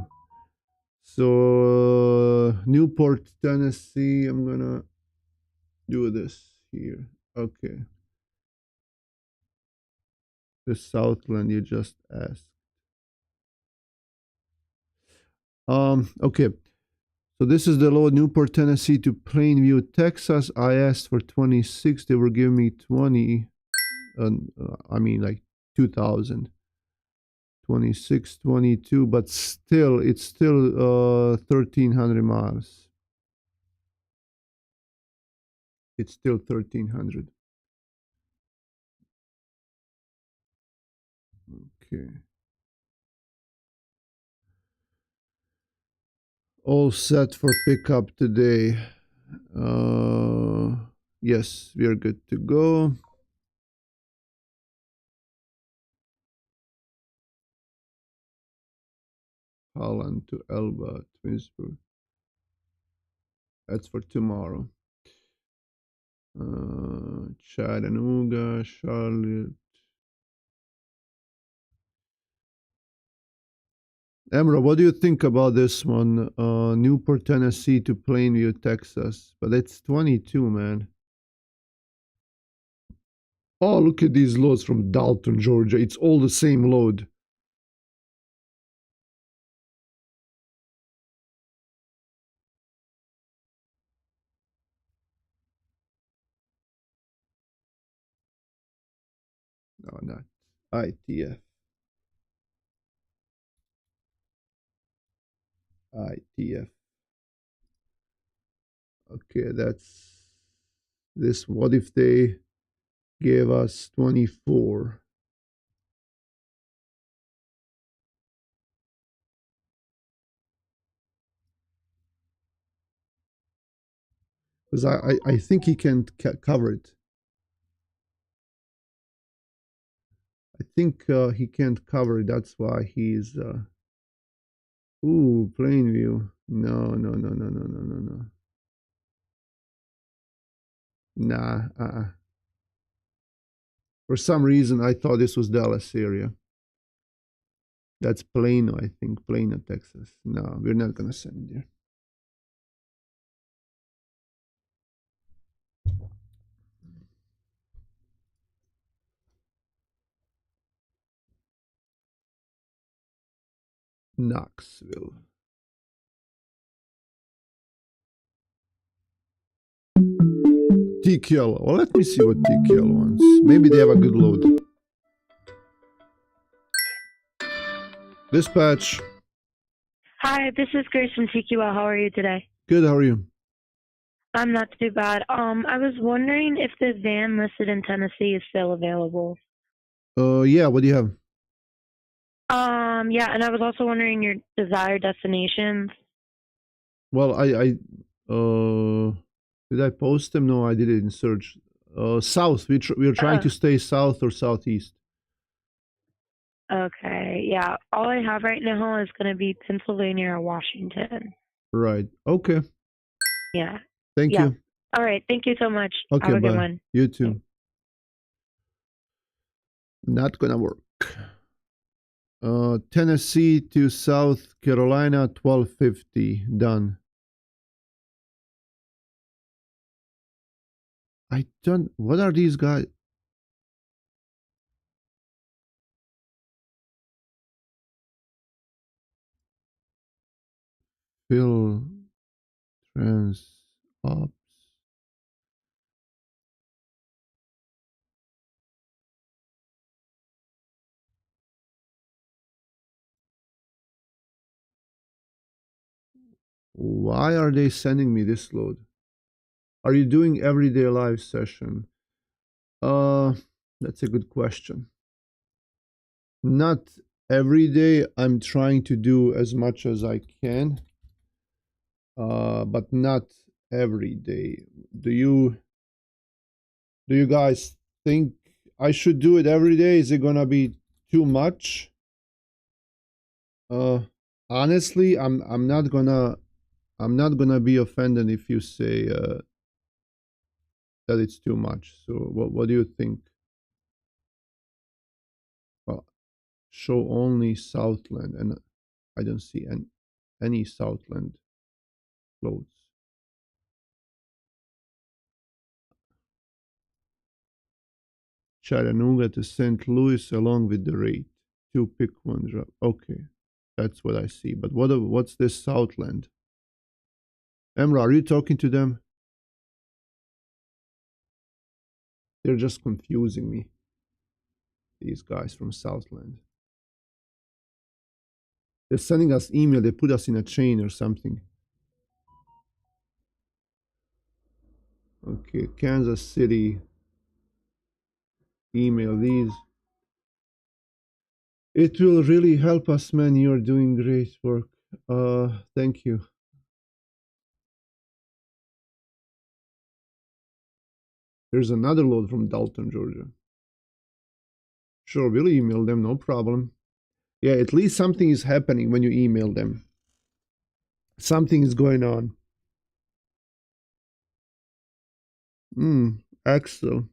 So Newport, Tennessee, I'm gonna do this here. Okay. The Southland you just asked. Okay. So this is the load, Newport, Tennessee to Plainview, Texas. I asked for 26. They were giving me 20. I mean like 2,000. 26, 22, but still, it's still 1,300 miles. It's still 1,300. Okay. All set for pickup today. Yes, we are good to go. Holland to Elba, Twinsburg. That's for tomorrow. Chattanooga, Charlotte. Emra, what do you think about this one? Newport, Tennessee to Plainview, Texas. But it's 22, man. Oh, look at these loads from Dalton, Georgia. It's all the same load. No, not ITF. ITF. Okay, that's this. What if they gave us 24? Because I think he can't cover it. I think he can't cover it. That's why he's. Ooh, Plainview. No. Nah. For some reason, I thought this was Dallas area. That's Plano, I think. Plano, Texas. No, we're not gonna send it there. Knoxville. TQL. Well, let me see what TQL wants. Maybe they have a good load. Dispatch. Hi, this is Grace from TQL. How are you today? Good, how are you? I'm not too bad. I was wondering if the van listed in Tennessee is still available. Yeah, what do you have? Yeah, and I was also wondering your desired destinations. Well, Did I post them? No, I did it in search. South. We're trying to stay south or southeast. Okay, yeah. All I have right now is going to be Pennsylvania or Washington. Right. Okay. Yeah. Thank Yeah. you. All right. Thank you so much. Okay, Have a bye. good one. You too. Not gonna work. Tennessee to South Carolina, 1250. Done. I don't. What are these guys? Phil Trans Ops. Why are they sending me this load? Are you doing everyday live session? That's a good question. Not every day. I'm trying to do as much as I can, but not every day. Do you guys think I should do it every day? Is it gonna be too much? Honestly, I'm not gonna be offended if you say that it's too much. So what do you think? Well, show only Southland, and I don't see any Southland loads. Chattanooga to St. Louis along with the rate. 2 pick one drop. Okay, that's what I see. But what's this Southland? Emra, are you talking to them? They're just confusing me. These guys from Southland. They're sending us email. They put us in a chain or something. Okay, Kansas City. Email these. It will really help us, man. You're doing great work. Thank you. There's another load from Dalton, Georgia. Sure, we'll email them, no problem. Yeah, at least something is happening when you email them. Something is going on. Axel.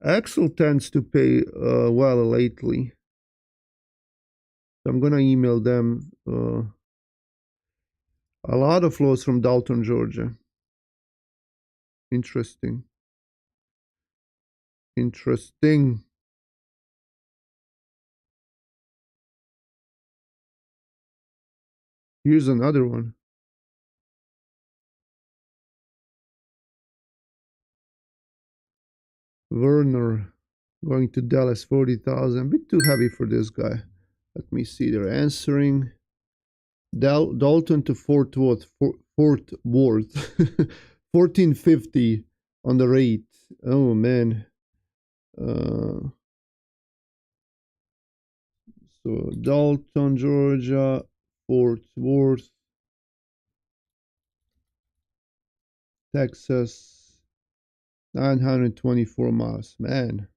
Axel tends to pay well lately. So I'm gonna email them a lot of loads from Dalton, Georgia. Interesting. Interesting. Here's another one. Werner going to Dallas, 40,000. A bit too heavy for this guy. Let me see. They're answering. Dalton to Fort Worth. Fort Worth. 1450 on the rate. Oh man. So Dalton, Georgia, Fort Worth, Texas, 924 miles. Man.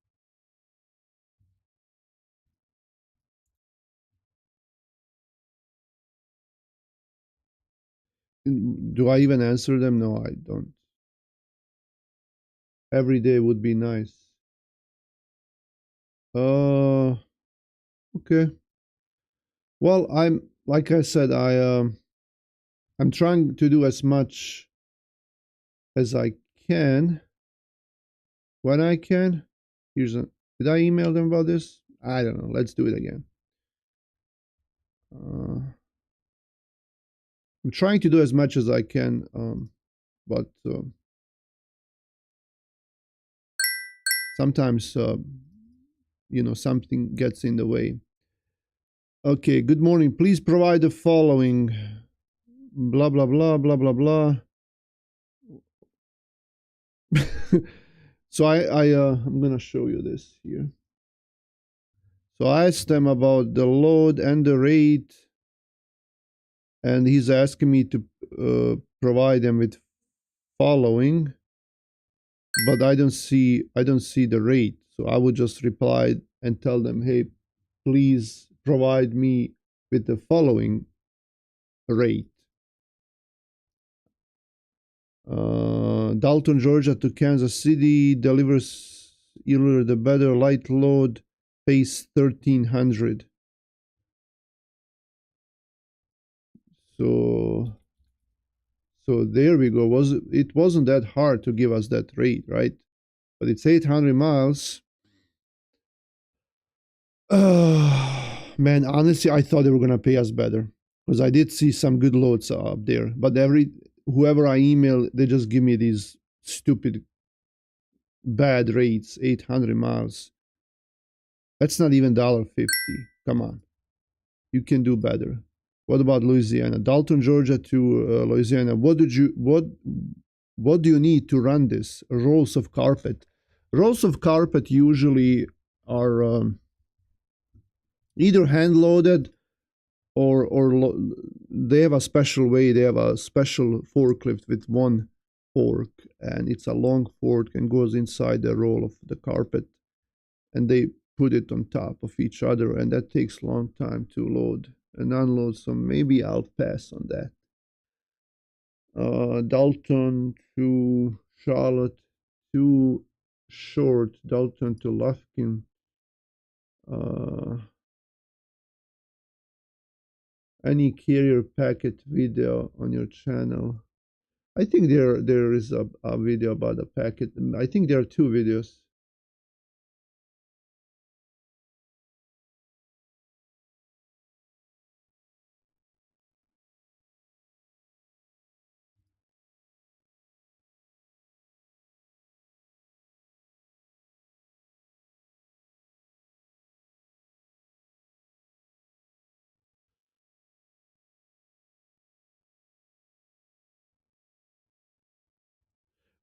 Do I even answer them? No, I don't. Every day would be nice. Okay. Well, like I said, I'm trying to do as much as I can when I can. Did I email them about this? I don't know. Let's do it again. I'm trying to do as much as I can, but sometimes something gets in the way. Okay, good morning. Please provide the following. Blah blah blah blah blah blah. So I'm gonna show you this here. So I asked them about the load and the rate, and he's asking me to provide them with following. but I don't see the rate. So I would just reply and tell them, hey, please provide me with the following rate. Dalton, Georgia to Kansas City delivers either the better light load, pays 1,300. So there we go. It wasn't that hard to give us that rate, right? But it's 800 miles. Man, honestly, I thought they were gonna pay us better because I did see some good loads up there. But whoever I email, they just give me these stupid bad rates. 800 miles. That's not even $1.50. Come on, you can do better. What about Louisiana? Dalton, Georgia to Louisiana. What do you need to run this? Rolls of carpet. Rolls of carpet usually are either hand loaded or they have a special way. They have a special forklift with one fork, and it's a long fork and goes inside the roll of the carpet, and they put it on top of each other, and that takes a long time to load and unload, so maybe I'll pass on that. Dalton to Charlotte, too short. Dalton to Lufkin. Any carrier packet video on your channel? I think there is a video about a packet. I think there are 2 videos.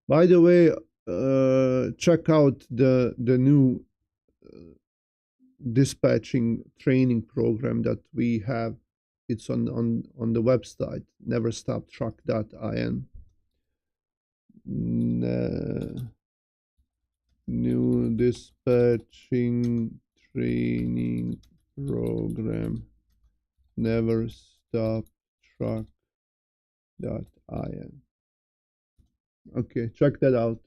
By the way, check out the new dispatching training program that we have. It's on the website neverstoptruck.in. New dispatching training program, neverstoptruck.in. Okay, check that out.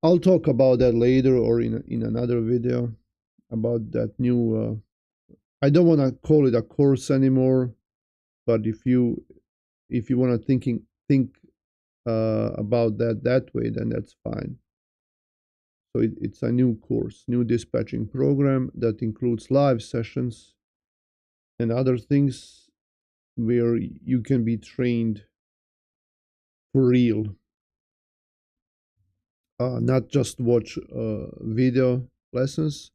I'll talk about that later or in another video about that new. I don't want to call it a course anymore, but if you want to think about that way, then that's fine. So it's a new course, new dispatching program that includes live sessions and other things where you can be trained for real. Not just watch video lessons,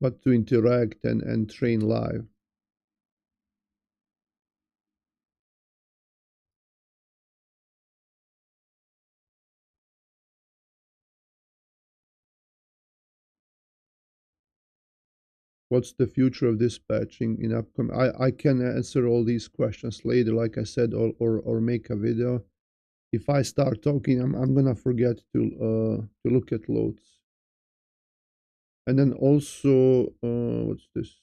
but to interact and train live. What's the future of dispatching in upcoming? I can answer all these questions later, like I said, or make a video. If I start talking, I'm gonna forget to look at loads. And then also, what's this?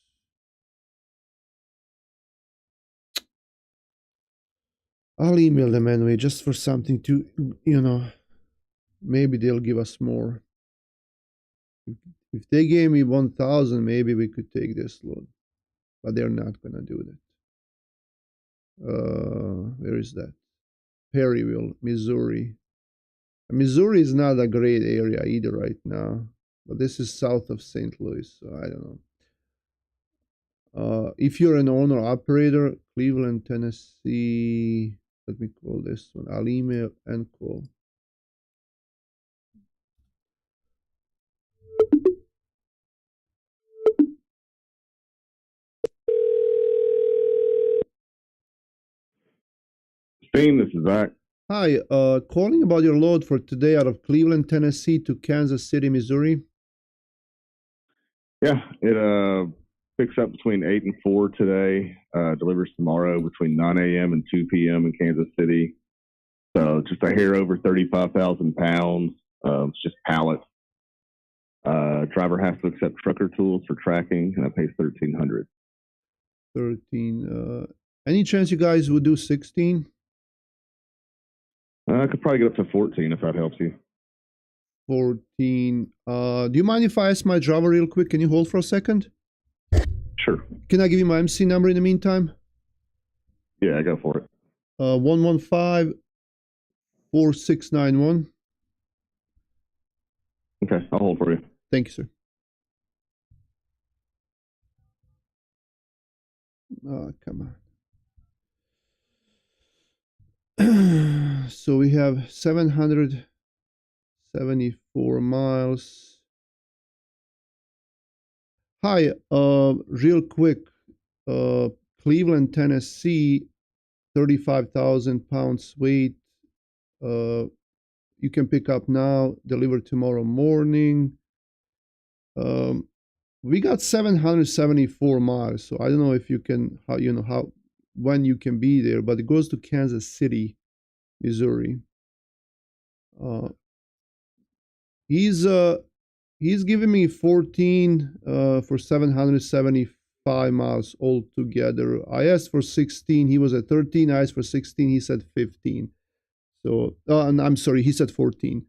I'll email them anyway, just for something to, maybe they'll give us more. If they gave me 1,000, maybe we could take this load, but they're not gonna do that. Where is that? Perryville, Missouri. Missouri is not a great area either right now, but this is south of St. Louis, so I don't know. If you're an owner operator, Cleveland, Tennessee, let me call this one. I'll email and call. Spain, this is Zach. Hi, calling about your load for today out of Cleveland, Tennessee to Kansas City, Missouri. Yeah, it picks up between 8 and 4 today, delivers tomorrow between 9 a.m. and 2 p.m. in Kansas City. So just a hair over 35,000 pounds. It's just pallets. Driver has to accept trucker tools for tracking, and it pays $1,300. 13. Any chance you guys would do 16? I could probably get up to 14 if that helps you. 14. Do you mind if I ask my driver real quick? Can you hold for a second? Sure. Can I give you my MC number in the meantime? Yeah, go for it. 115-4691. Okay, I'll hold for you. Thank you, sir. Oh, come on. So we have 774 miles. Hi, real quick, Cleveland, Tennessee, 35,000 pounds weight. You can pick up now, deliver tomorrow morning. We got 774 miles, so I don't know if you can, when you can be there, but it goes to Kansas City, Missouri. He's giving me 14 for 775 miles altogether. I asked for 16. He was at 13. I asked for 16. He said 15. So, and I'm sorry, he said 14.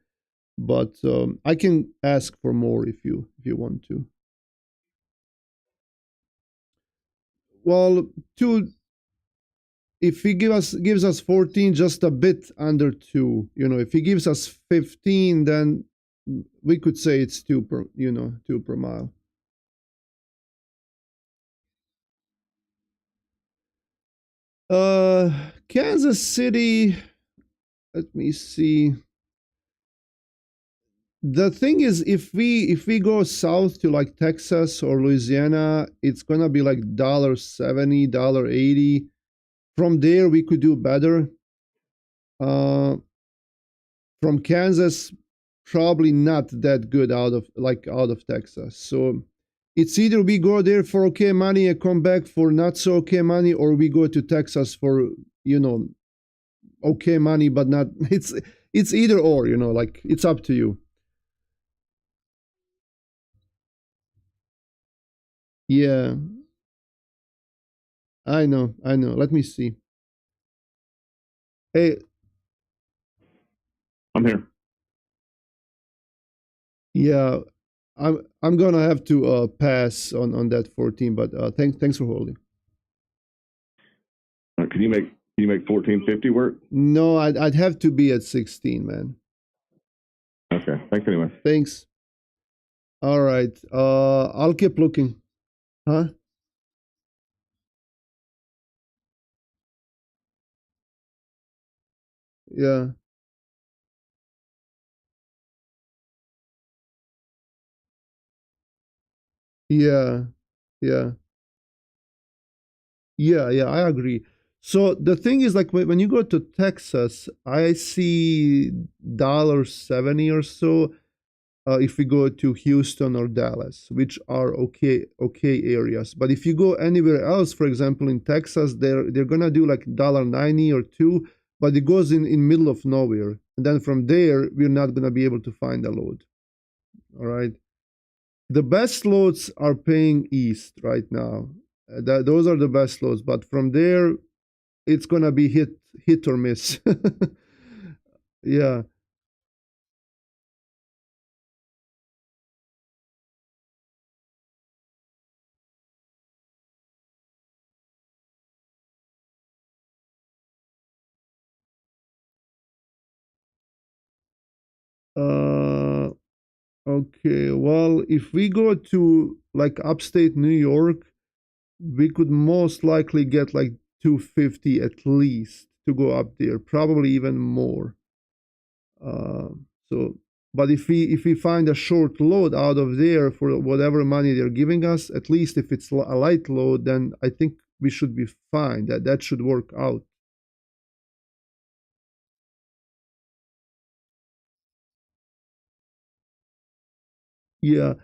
But I can ask for more if you want to. Well, if he gives us 14, just a bit under 2. If he gives us 15, then we could say it's 2 per mile. Kansas City, let me see. The thing is, if we go south to like Texas or Louisiana, it's gonna be like $1.70, $1.80. From there, we could do better. From Kansas, probably not that good out of Texas. So it's either we go there for okay money and come back for not so okay money, or we go to Texas for okay money, but not. It's either or. Like it's up to you. Yeah, I know. Let me see. Hey, I'm here. Yeah, I'm gonna have to pass on that 14, but thanks for holding. Can you make 1450 work? No, I'd have to be at 16, man. Okay, thanks anyway. Thanks. All right. I'll keep looking. Huh? Yeah. Yeah. Yeah. Yeah, I agree. So the thing is, like when you go to Texas, I see $1.70 or so. If we go to Houston or Dallas, which are okay areas. But if you go anywhere else, for example in Texas, they're gonna do like $1.90 or $2, but it goes in middle of nowhere, and then from there we're not gonna be able to find a load. All right. The best loads are paying east right now. Those are the best loads, but from there it's gonna be hit or miss. Yeah. Uh, okay. Well, if we go to like upstate New York, we could most likely get like 250 at least to go up there, probably even more. Uh, so, but if we find a short load out of there for whatever money they're giving us, at least if it's a light load, then I think we should be fine. That should work out. Yeah.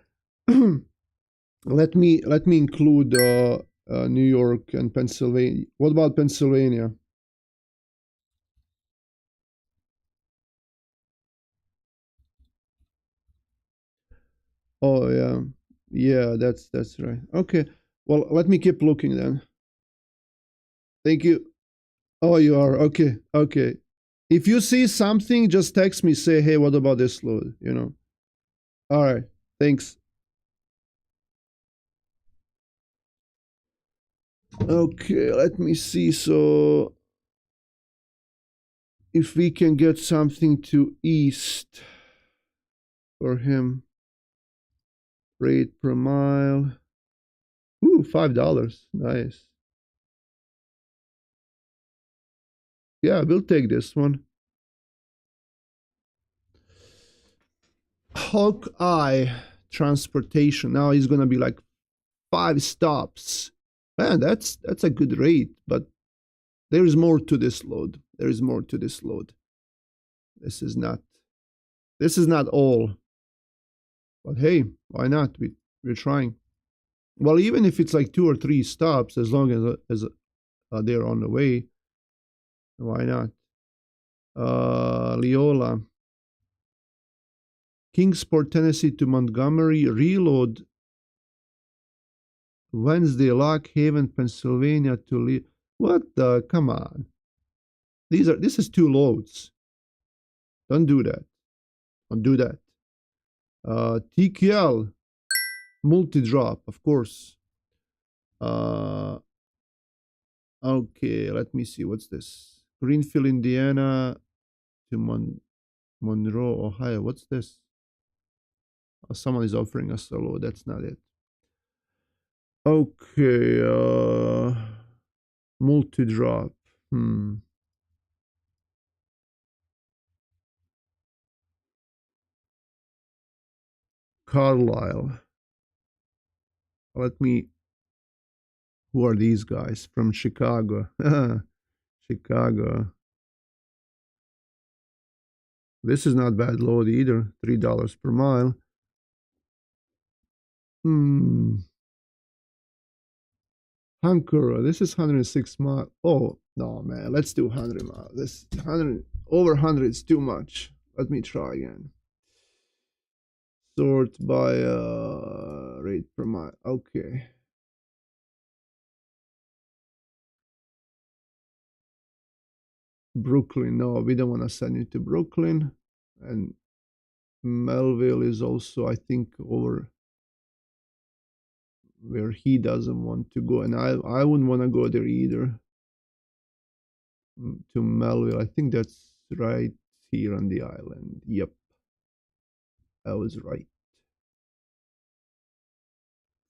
Let me include New York and Pennsylvania. What about Pennsylvania? Oh yeah, yeah. That's right. Okay. Well, let me keep looking then. Thank you. Oh, you are okay. Okay. If you see something, just text me. Say, hey, what about this load? You know. All right. Thanks. Okay. Let me see. So, if we can get something to east for him, rate per mile. Ooh, $5. Nice. Yeah, we'll take this one. Hawkeye Transportation. Now he's gonna be like 5 stops. Man, that's a good rate, but there is more to this load. There is more to this load. This is not all. But hey, why not? We're trying. Well, even if it's like 2 or 3 stops, as long as they're on the way, why not? Leola, Kingsport, Tennessee to Montgomery, reload Wednesday, Lock Haven, Pennsylvania to what the? Come on. This is 2 loads. Don't do that. Don't do that. TQL, multi-drop, of course. Okay, let me see. What's this? Greenfield, Indiana to Monroe, Ohio. What's this? Oh, someone is offering us a load. That's not it. Okay, multi-drop. Carlisle. Let me. Who are these guys from Chicago? Chicago. This is not bad load either. $3 per mile. Hunker. This is 106 miles. Oh no, man. Let's do 100 miles. This 100 over 100 is too much. Let me try again. Sort by rate per mile. Okay. Brooklyn. No, we don't want to send you to Brooklyn. And Melville is also, I think, over where he doesn't want to go. And I wouldn't want to go there either. To Melville. I think that's right here on the island. Yep. I was right.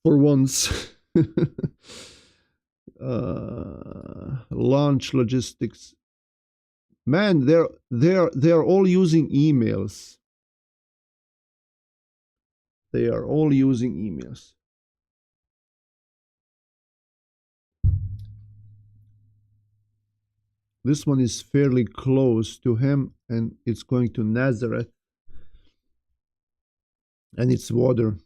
For once. Launch logistics. Man, they're all using emails. They are all using emails. This one is fairly close to him, and it's going to Nazareth. And it's water.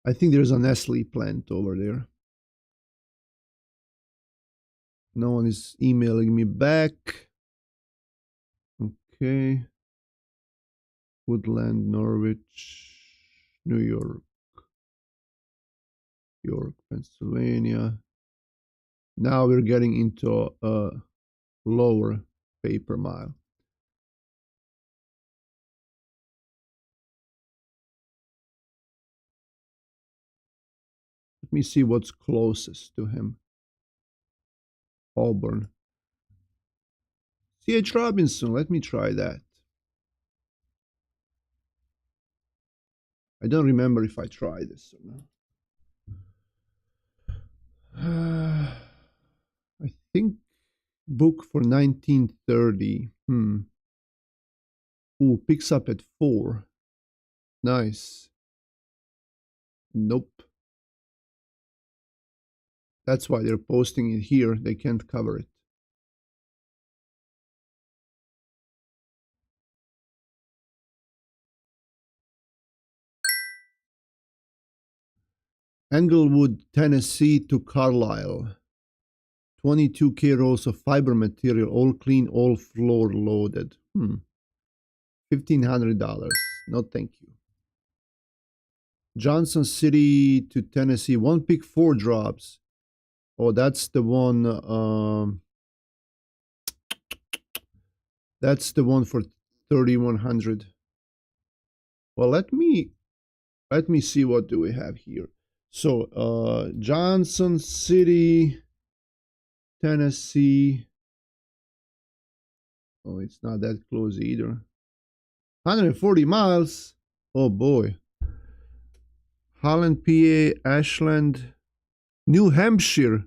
I think there's a Nestle plant over there. No one is emailing me back. Okay. Woodland, Norwich, New York, Pennsylvania. Now we're getting into a lower pay per mile. Let me see what's closest to him. Auburn. C.H. Robinson, let me try that. I don't remember if I tried this or not. I think book for 1930. Ooh, picks up at 4. Nice. Nope. That's why they're posting it here. They can't cover it. Englewood, Tennessee to Carlisle. 22K rolls of fiber material, all clean, all floor loaded. $1,500. No, thank you. Johnson City to Tennessee. 1 pick, 4 drops. Oh, that's the one. That's the one for 3,100. Well, let me see what do we have here. So, Johnson City, Tennessee. Oh, it's not that close either. 140 miles. Oh boy. Holland, PA, Ashland, New Hampshire.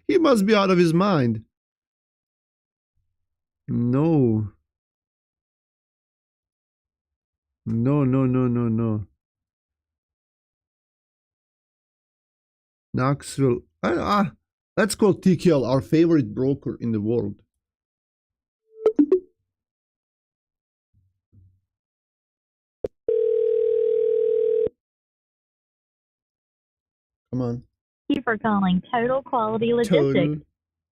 He must be out of his mind. No. No. Knoxville. Let's call TKL our favorite broker in the world. Come on. Thank you for calling Total Quality Logistics.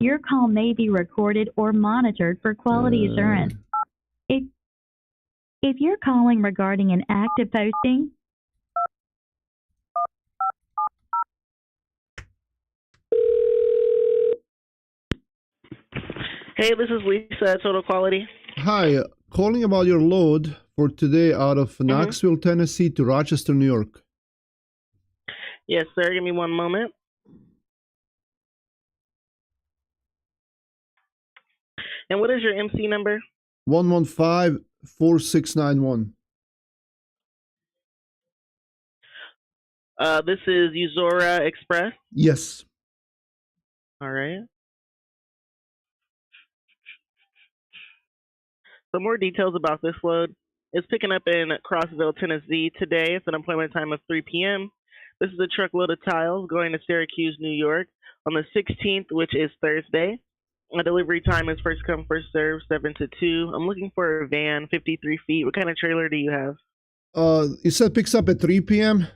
Your call may be recorded or monitored for quality assurance. If you're calling regarding an active posting, Hey, this is Lisa at Total Quality. Hi, calling about your load for today out of Knoxville, Tennessee to Rochester, New York. Yes, sir. Give me one moment. And what is your MC number? 115-4691. This is Uzora Express. Yes. All right. Some more details about this load. It's picking up in Crossville, Tennessee today. It's an appointment time of 3 p.m. This is a truckload of tiles going to Syracuse, New York on the 16th, which is Thursday. The delivery time is first come, first serve, 7 to 2. I'm looking for a van, 53 feet. What kind of trailer do you have? You said picks up at 3 p.m.?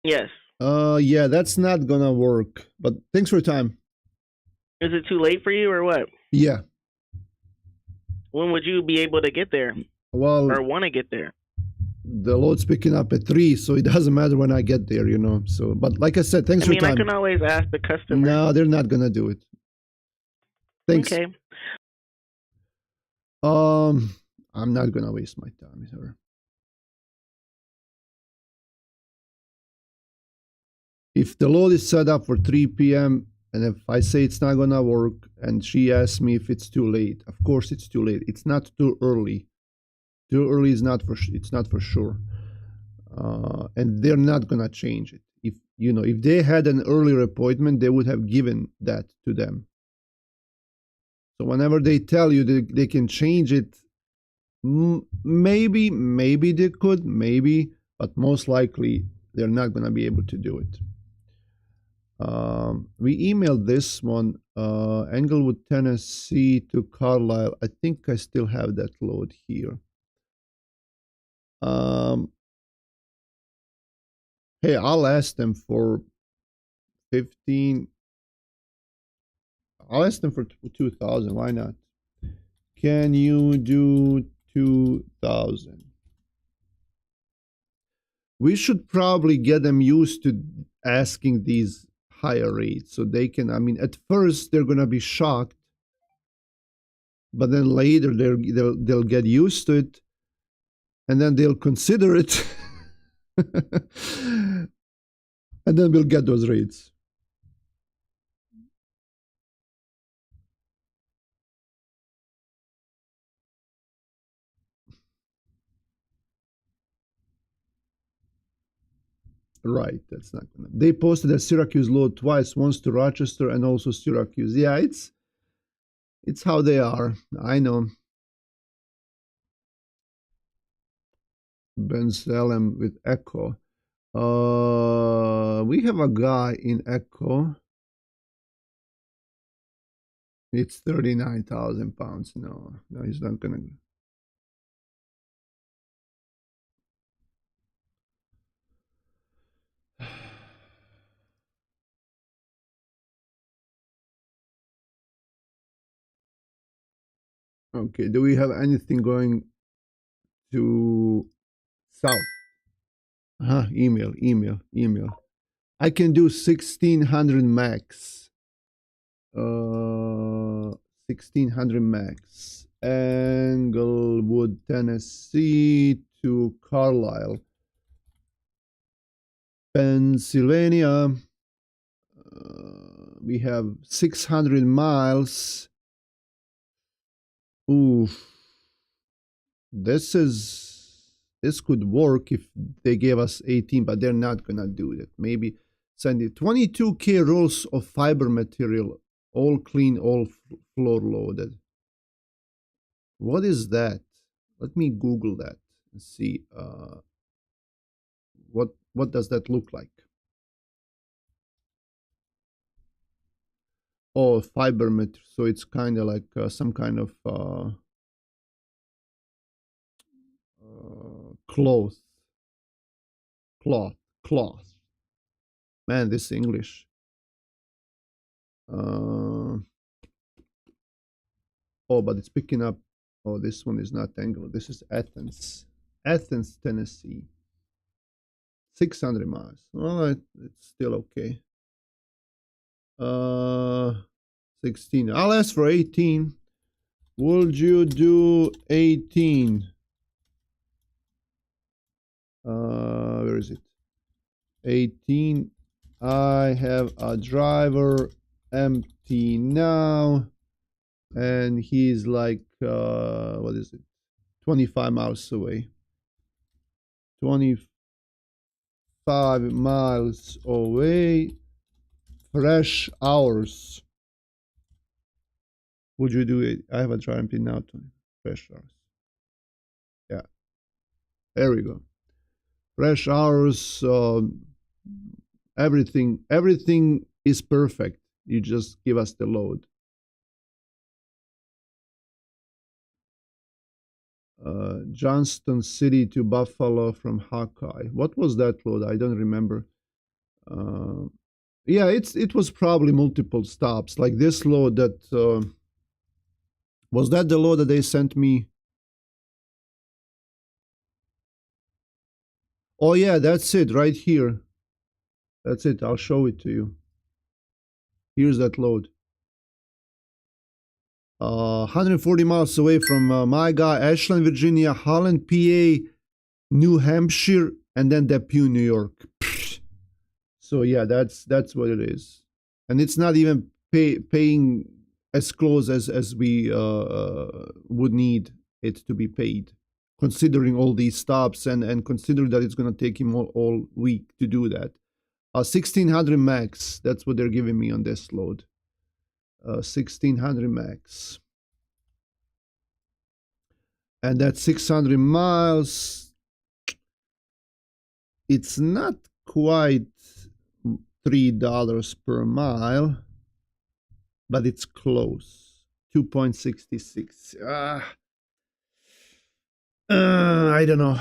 Yes. Yeah, that's not gonna work. But thanks for your time. Is it too late for you or what? Yeah. When would you be able to get there? Well, or want to get there? The load's picking up at 3, so it doesn't matter when I get there, you know. So, but like I said, thanks for your time. I can always ask the customer. No, they're not gonna do it. Thanks. Okay. I'm not gonna waste my time with her. If the load is set up for 3 p.m. and if I say it's not gonna work and she asks me if it's too late, of course it's too late. It's not too early. Too early is not for sure. And they're not gonna change it. If they had an earlier appointment, they would have given that to them. So whenever they tell you they can change it, maybe they could, but most likely they're not gonna be able to do it. We emailed this one, Englewood, Tennessee to Carlisle. I think I still have that load here. Hey, I'll ask them for 15. I'll ask them for 2,000. Why not? Can you do 2,000? We should probably get them used to asking these higher rates so they can, at first they're going to be shocked, but then later they'll get used to it and then they'll consider it and then we'll get those rates. Right, that's not gonna. They posted a Syracuse load twice, once to Rochester and also Syracuse. Yeah, it's how they are. I know. Ben Salem with Echo. We have a guy in Echo. It's 39,000 pounds. No, he's not gonna. Okay, do we have anything going to south? Email. I can do 1600 max. 1600 max. Englewood, Tennessee to Carlisle, Pennsylvania. We have 600 miles. Oof. This could work if they gave us 18, but they're not gonna do that. Maybe send it 22K rolls of fiber material, all clean, all floor loaded. What is that? Let me Google that and see what does that look like. Oh, fiber material. So it's kind of like some kind of cloth. Man, this English. Oh, but it's picking up. Oh, this one is not Angular. This is Athens, Tennessee. 600 miles. All right, it's still okay. 16. I'll ask for 18. Would you do 18? Where is it? 18. I have a driver empty now, and he's like what is it? 25 miles away. 25 miles away. Fresh hours. Would you do it? I have a driver empty now. 20 fresh hours. Yeah. There we go. Fresh hours. Everything is perfect. You just give us the load. Johnston City to Buffalo from Hawkeye. What was that load? I don't remember. Yeah, it was probably multiple stops. Like this load that was that the load that they sent me? Oh yeah, that's it right here. That's it. I'll show it to you. Here's that load. 140 miles away from my guy, Ashland, Virginia, Holland, PA, New Hampshire, and then Depew, New York. So yeah, that's what it is, and it's not even paying as close as we would need it to be paid, considering all these stops and considering that it's going to take him all week to do that. 1600 max. That's what they're giving me on this load. 1600 max, and that's 600 miles. It's not quite $3 per mile, but it's close. 2.66. I don't know.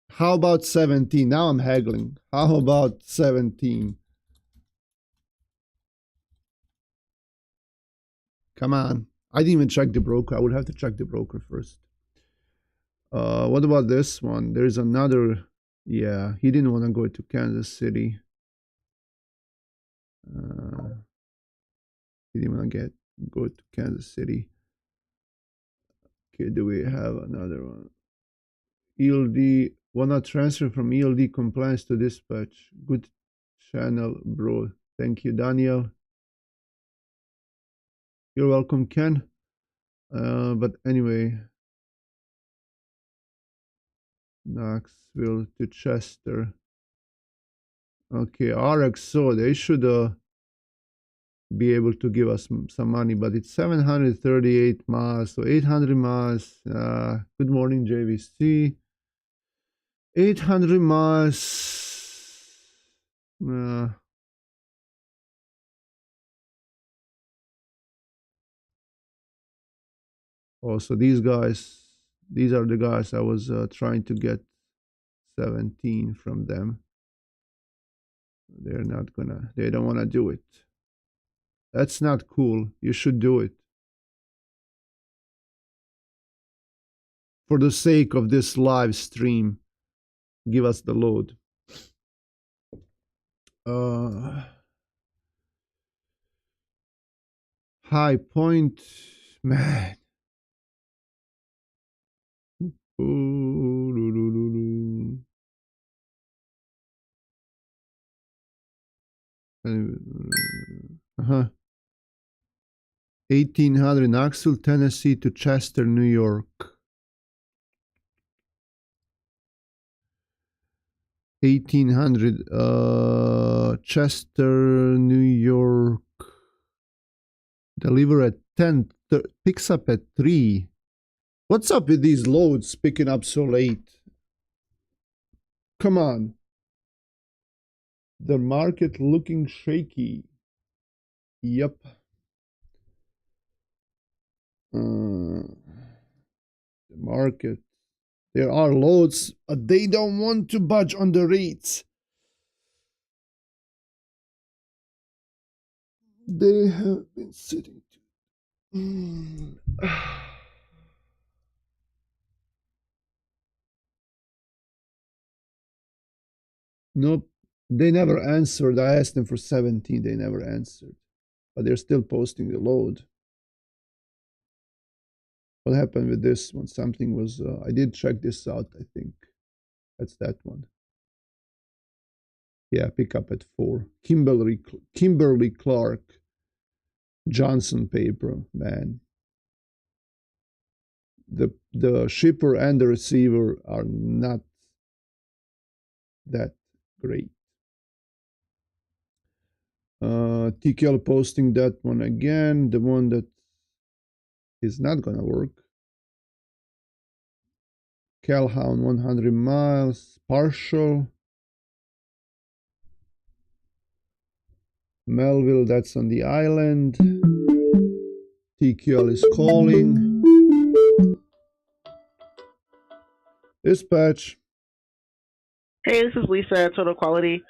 How about 17? Now I'm haggling. How about 17? Come on. I didn't even check the broker. I would have to check the broker first. What about this one? There's another. Yeah, he didn't want to go to Kansas City. He didn't want to go to Kansas City. Okay, do we have another one? ELD. Wanna transfer from ELD compliance to dispatch. Good channel, bro. Thank you, Daniel. You're welcome, Ken. But anyway, Knoxville to Chester. Okay, RXO, they should be able to give us some money, but it's 738 miles, so 800 miles. Good morning, JVC. 800 miles. Oh, so these are the guys I was trying to get 17 from them. They don't want to do it. That's not cool. You should do it. For the sake of this live stream, give us the load. High Point, man. Uh-huh. 1800 Knoxville, Tennessee to Chester, New York. 1800 Chester, New York. Deliver at 10, picks up at 3. What's up with these loads picking up so late? Come on. The market looking shaky. Yep. The market. There are loads, but they don't want to budge on the rates. They have been sitting. Nope. They never answered. I asked them for 17. They never answered. But they're still posting the load. What happened with this one? Something was... I did check this out, I think. That's that one. Yeah, pick up at 4. Kimberly Clark. Johnson paper, man. The shipper and the receiver are not that great. TKL posting that one again, the one that is not gonna work. Calhoun 100 miles, partial. Melville, that's on the island. TQL is calling. Dispatch. Hey, this is Lisa at Total Quality.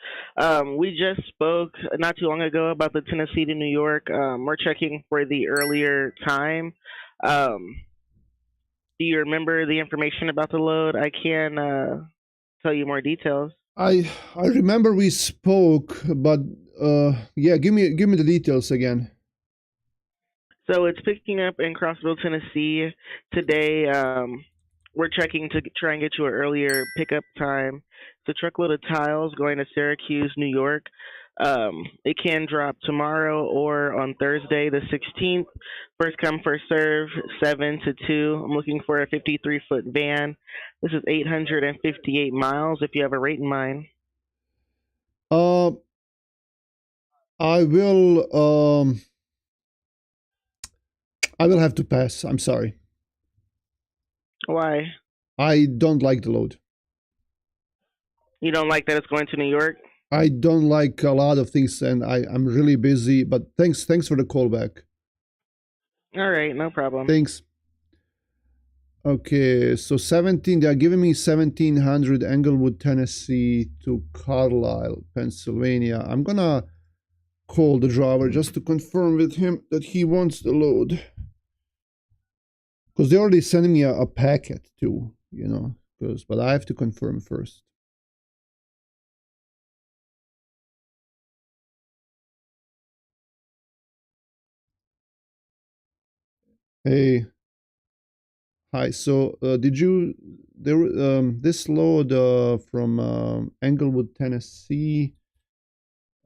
We just spoke not too long ago about the Tennessee to New York. We're checking for the earlier time. Do you remember the information about the load? I can tell you more details. I remember we spoke, but yeah, give me the details again. So it's picking up in Crossville, Tennessee today. We're checking to try and get you an earlier pickup time. It's a truckload of tiles going to Syracuse, New York. It can drop tomorrow or on Thursday, the 16th. First come, first serve, 7 to 2. I'm looking for a 53-foot van. This is 858 miles, if you have a rate in mind. I will have to pass. I'm sorry. Why? I don't like the load. You don't like that it's going to New York? I don't like a lot of things, and I'm really busy, but thanks for the call back. All right, no problem. Thanks. Okay, so 17, they are giving me 1700 Englewood, Tennessee to Carlisle, Pennsylvania. I'm gonna call the driver just to confirm with him that he wants the load. Because they already sent me a packet too, you know, but I have to confirm first. Hey. Hi. So, did you this load from Englewood, Tennessee?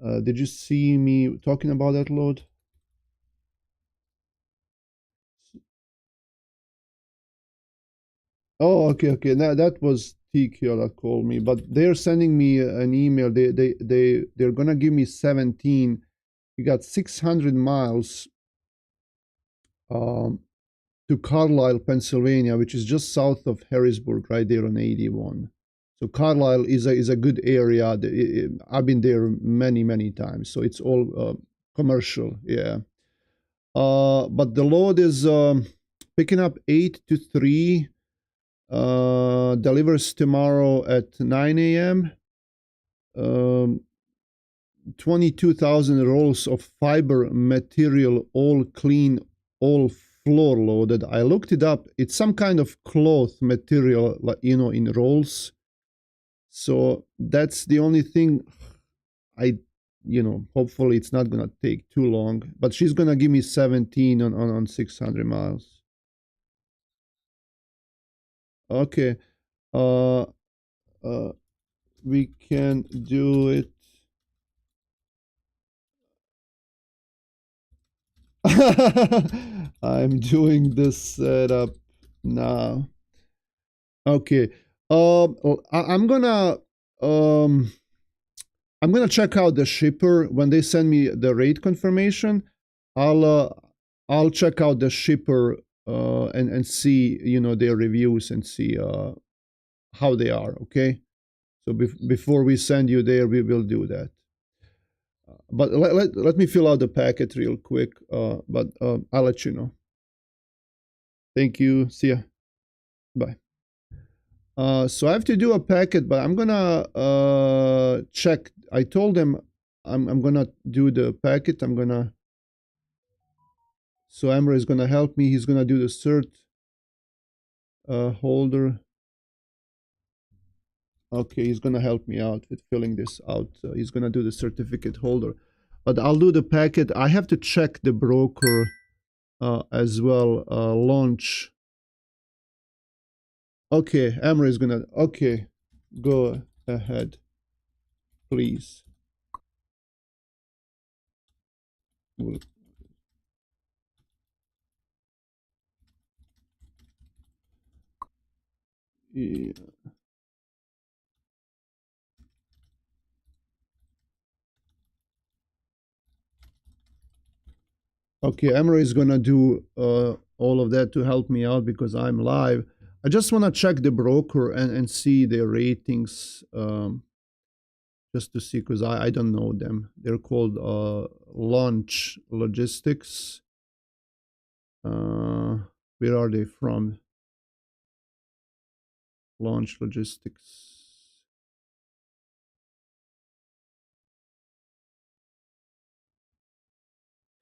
Did you see me talking about that load? Oh, okay. Now that was TQ that called me, but they're sending me an email. They're gonna give me 17. You got 600 miles. To Carlisle, Pennsylvania, which is just south of Harrisburg, right there on 81. So Carlisle is a good area. I've been there many times, so it's all commercial, yeah. But the load is picking up 8 to 3. Delivers tomorrow at 9 a.m. 22,000 rolls of fiber material, all clean, all floor loaded. I looked it up. It's some kind of cloth material, like, you know, in rolls. So that's the only thing you know, hopefully it's not gonna take too long, but she's gonna give me 17 on 600 miles. Okay, we can do it. I'm doing this setup now. Okay, I'm gonna check out the shipper when they send me the rate confirmation. I'll check out the shipper and see, you know, their reviews and see how they are. Okay, so before we send you there, we will do that. But let me fill out the packet real quick. But I'll let you know. Thank you. See ya. Bye. So I have to do a packet, but I'm gonna check. I told them I'm gonna do the packet. So Amber is gonna help me. He's gonna do the cert holder. Okay, he's gonna help me out with filling this out. He's gonna do the certificate holder, but I'll do the packet. I have to check the broker as well. Launch. Okay, Amber is gonna. Okay, go ahead, please. Yeah. Okay, Emery is gonna do all of that to help me out because I'm live. I just want to check the broker and see their ratings, just to see, because I don't know them. They're called Launch Logistics. Where are they from? Launch Logistics.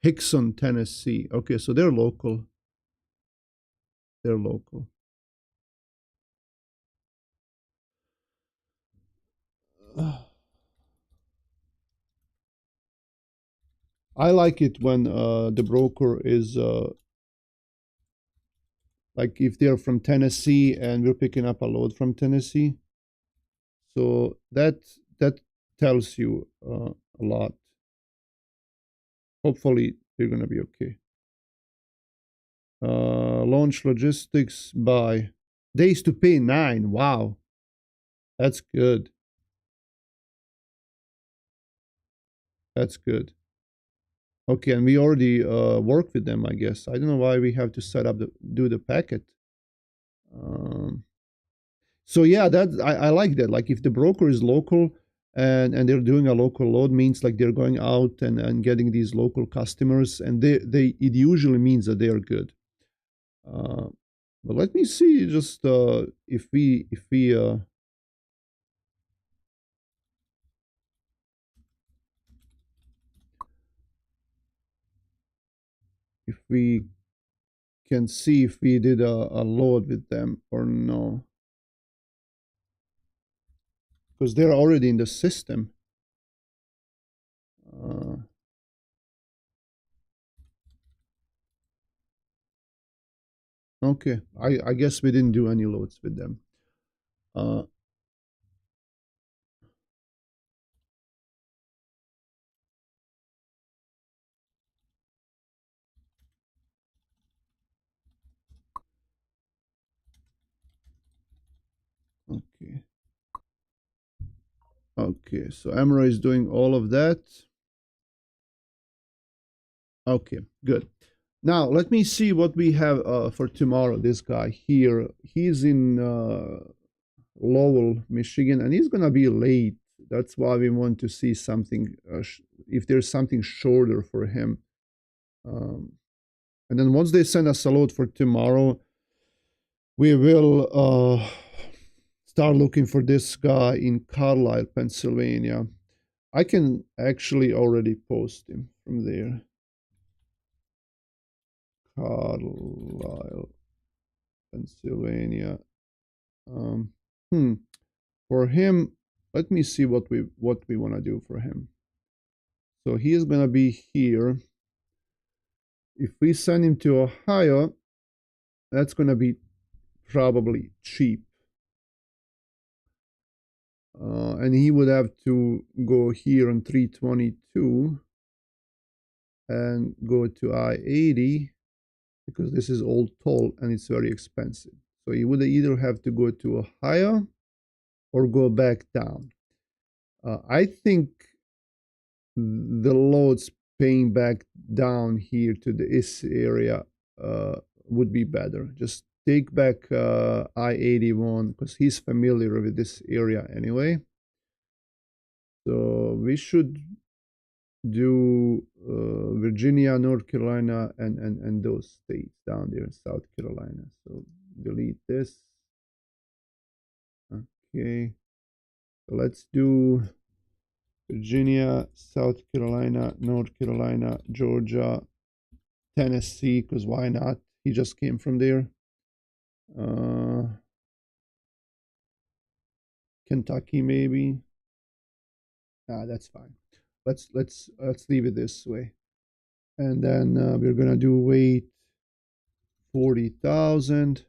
Hickson, Tennessee. Okay, so they're local. They're local. I like it when the broker is like if they're from Tennessee and we're picking up a load from Tennessee. So that tells you a lot. Hopefully they're gonna be okay. Launch Logistics by days to pay 9. Wow, that's good. That's good. Okay, and we already work with them, I guess. I don't know why we have to set up do the packet. So yeah, that I like that. Like if the broker is local and they're doing a local load, means like they're going out and getting these local customers, and it usually means that they are good. But let me see just if we can see if we did a load with them or no, because they're already in the system. Okay, I guess we didn't do any loads with them. Okay. Okay, so Amara is doing all of that. Okay, good. Now let me see what we have for tomorrow. This guy here, he's in Lowell, Michigan, and he's gonna be late. That's why we want to see something, if there's something shorter for him. And then once they send us a load for tomorrow, we will start looking for this guy in Carlisle, Pennsylvania. I can actually already post him from there. Carlisle, Pennsylvania. For him, let me see what we want to do for him. So he is gonna be here. If we send him to Ohio, that's gonna be probably cheap. And he would have to go here on 322 and go to I-80 because this is old toll and it's very expensive. So he would either have to go to Ohio or go back down. I think the loads paying back down here to this area would be better. Just take back I-81 because he's familiar with this area anyway. So we should do Virginia, North Carolina, and those states down there in South Carolina. So delete this. Okay. So let's do Virginia, South Carolina, North Carolina, Georgia, Tennessee, because why not? He just came from there. Kentucky, maybe. That's fine. Let's leave it this way. And then we're gonna do weight 40,000,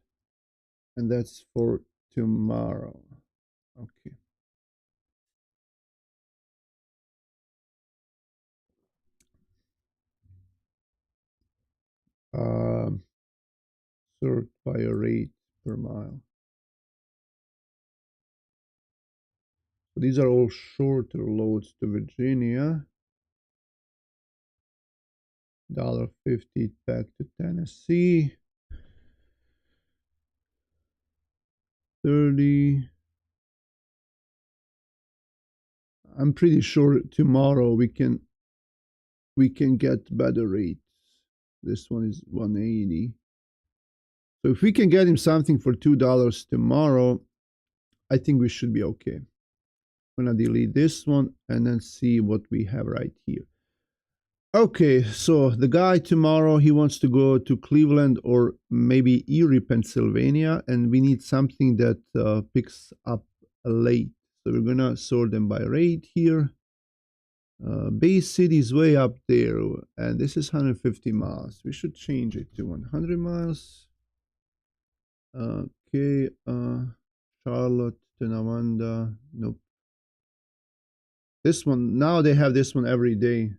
and that's for tomorrow. Okay. Sort by a rate per mile. So these are all shorter loads to Virginia. $1.50 back to Tennessee. 30. I'm pretty sure tomorrow we can get better rates. This one is 180. So if we can get him something for $2 tomorrow, I think we should be okay. I'm gonna delete this one and then see what we have right here. Okay, so the guy tomorrow, he wants to go to Cleveland or maybe Erie, Pennsylvania, and we need something that picks up late. So we're gonna sort them by rate here. Bay City is way up there, and this is 150 miles. We should change it to 100 miles. Okay, Charlotte, Tonawanda, nope. This one, now they have this one every day.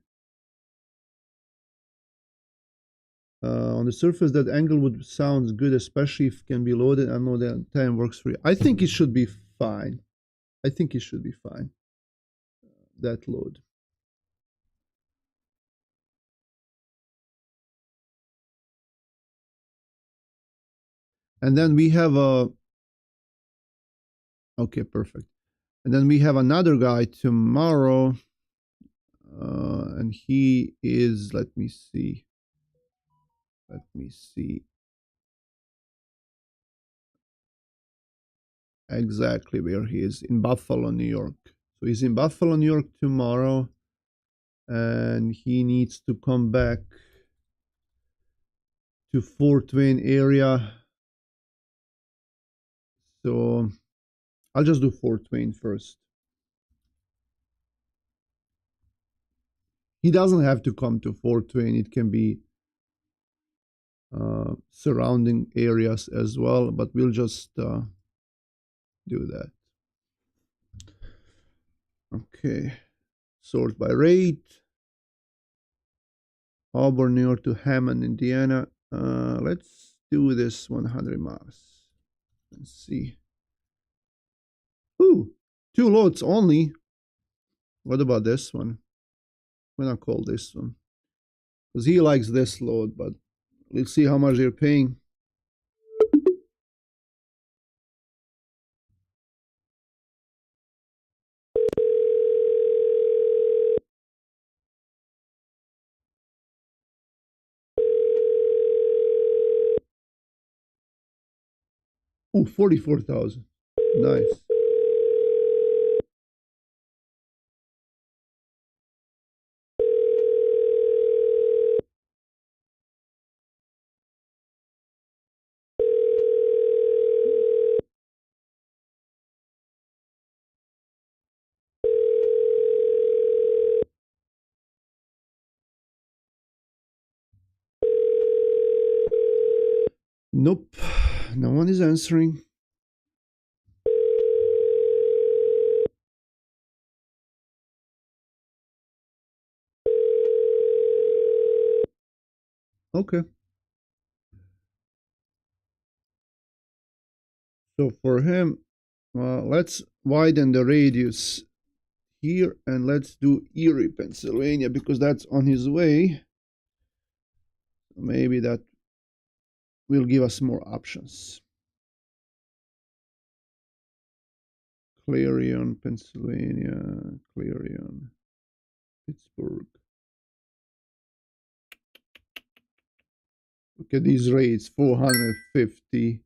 On the surface, that Englewood sounds good, especially if it can be loaded. I know that time works for you. I think it should be fine. I think it should be fine. That load. And then we have a, okay, perfect. And then we have another guy tomorrow. And he is, let me see. Exactly where he is, in Buffalo, New York. So he's in Buffalo, New York tomorrow. And he needs to come back to Fort Wayne area. So I'll just do Fort Wayne first. He doesn't have to come to Fort Wayne. It can be surrounding areas as well, but we'll just do that. Okay, sort by rate. Auburn, New York to Hammond, Indiana. Let's do this 100 miles. Let's see. Ooh, 2 loads only. What about this one? I'm gonna call this one because he likes this load, but let's see how much they're paying. Oh, 44,000. Nice. Nope, no one is answering. Okay. So for him, let's widen the radius here and let's do Erie, Pennsylvania, because that's on his way. Maybe that will give us more options. Clarion, Pennsylvania, Clarion, Pittsburgh. Look at these rates, 450.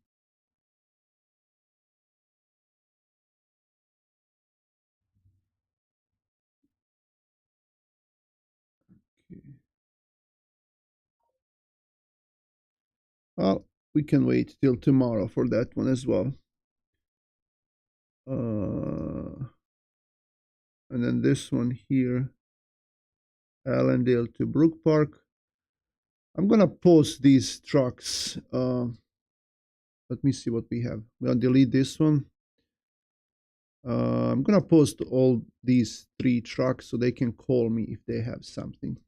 Okay. Well, we can wait till tomorrow for that one as well. And then this one here, Allendale to Brook Park. I'm gonna post these trucks. Let me see what we have. I'm gonna delete this one. I'm gonna post all these 3 trucks so they can call me if they have something.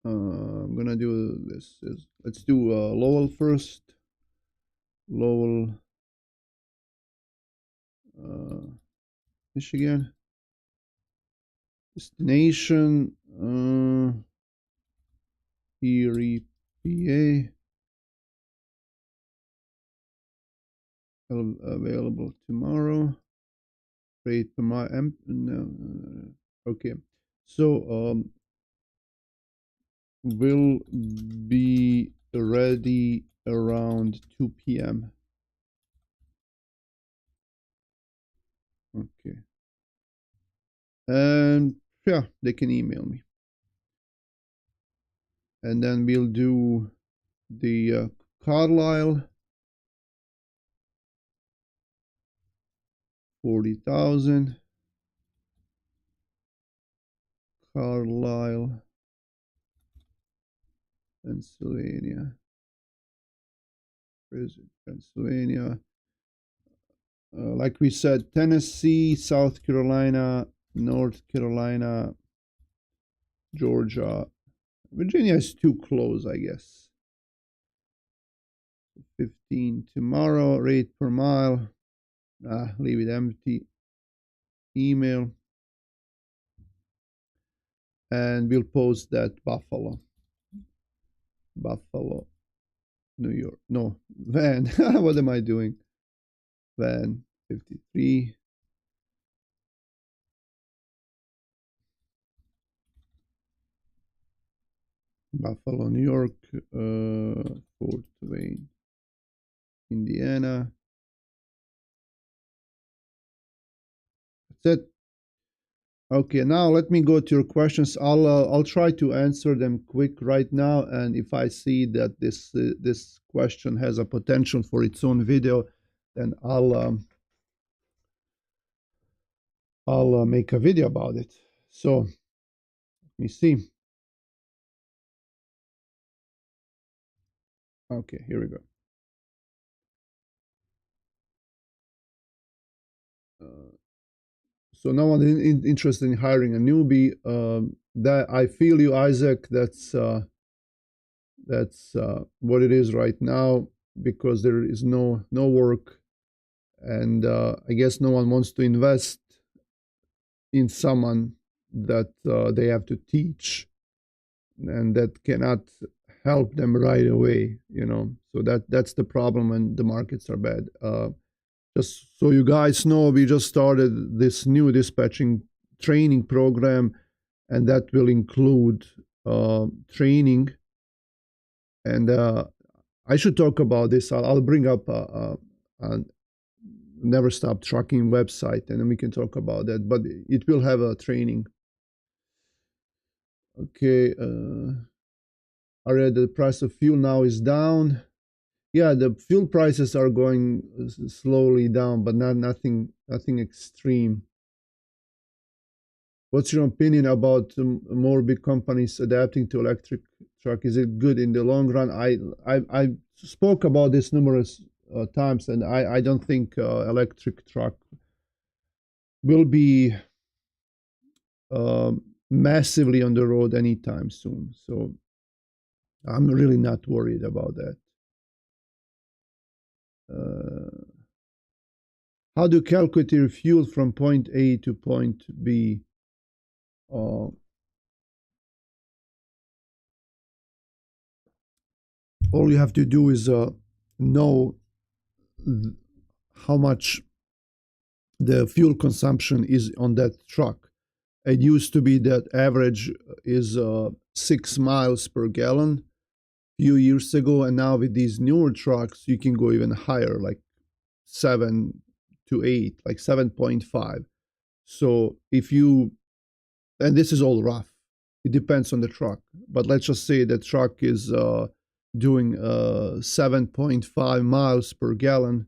I'm gonna do this. Let's do Lowell first. Lowell, Michigan. Destination, Erie, PA. Available tomorrow. Rate per my no. Okay. So will be ready around 2 p.m. Okay. And yeah, they can email me. And then we'll do the Carlisle, 40,000. Carlisle, Pennsylvania. Where is it? Pennsylvania. Like we said, Tennessee, South Carolina, North Carolina, Georgia. Virginia is too close, I guess. 15 tomorrow, rate per mile. Leave it empty. Email. And we'll post that Buffalo, New York. No, Van. What am I doing? Van 53. Buffalo, New York. Fort Wayne, Indiana. That's it. Okay, now let me go to your questions. I'll try to answer them quick right now, and if I see that this question has a potential for its own video, then I'll make a video about it. So let me see. Okay, here we go. So no one interested in hiring a newbie. That I feel you, Isaac. That's what it is right now, because there is no work, and I guess no one wants to invest in someone that they have to teach and that cannot help them right away, so that's the problem when the markets are bad. Just so you guys know, we just started this new dispatching training program, and that will include training. And I should talk about this. I'll bring up a Never Stop Trucking website, and then we can talk about that. But it will have a training. Okay. I read the price of fuel now is down. Yeah, the fuel prices are going slowly down, but nothing extreme. What's your opinion about more big companies adapting to electric truck? Is it good in the long run? I spoke about this numerous times, and I don't think electric truck will be massively on the road anytime soon. So I'm really not worried about that. How do you calculate your fuel from point A to point B? All you have to do is know how much the fuel consumption is on that truck. It used to be that average is 6 miles per gallon a few years ago, and now with these newer trucks, you can go even higher, like 7 to 8, like 7.5. So if you, and this is all rough, it depends on the truck, but let's just say the truck is doing 7.5 miles per gallon.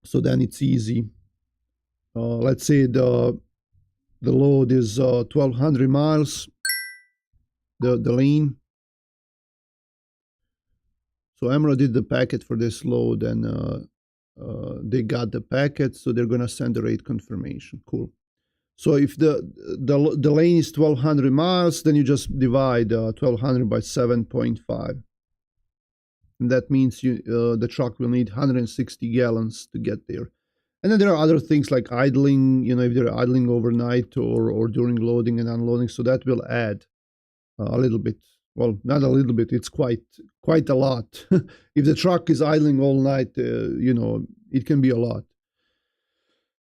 So then it's easy. Let's say the load is 1,200 miles, the lane. So Emerald did the packet for this load, and they got the packet, so they're gonna send the rate confirmation. Cool. So if the lane is 1,200 miles, then you just divide 1,200 by 7.5. And that means the truck will need 160 gallons to get there. And then there are other things like idling, if they're idling overnight or during loading and unloading. So that will add a little bit. Well, not a little bit, it's quite a lot. If the truck is idling all night, it can be a lot.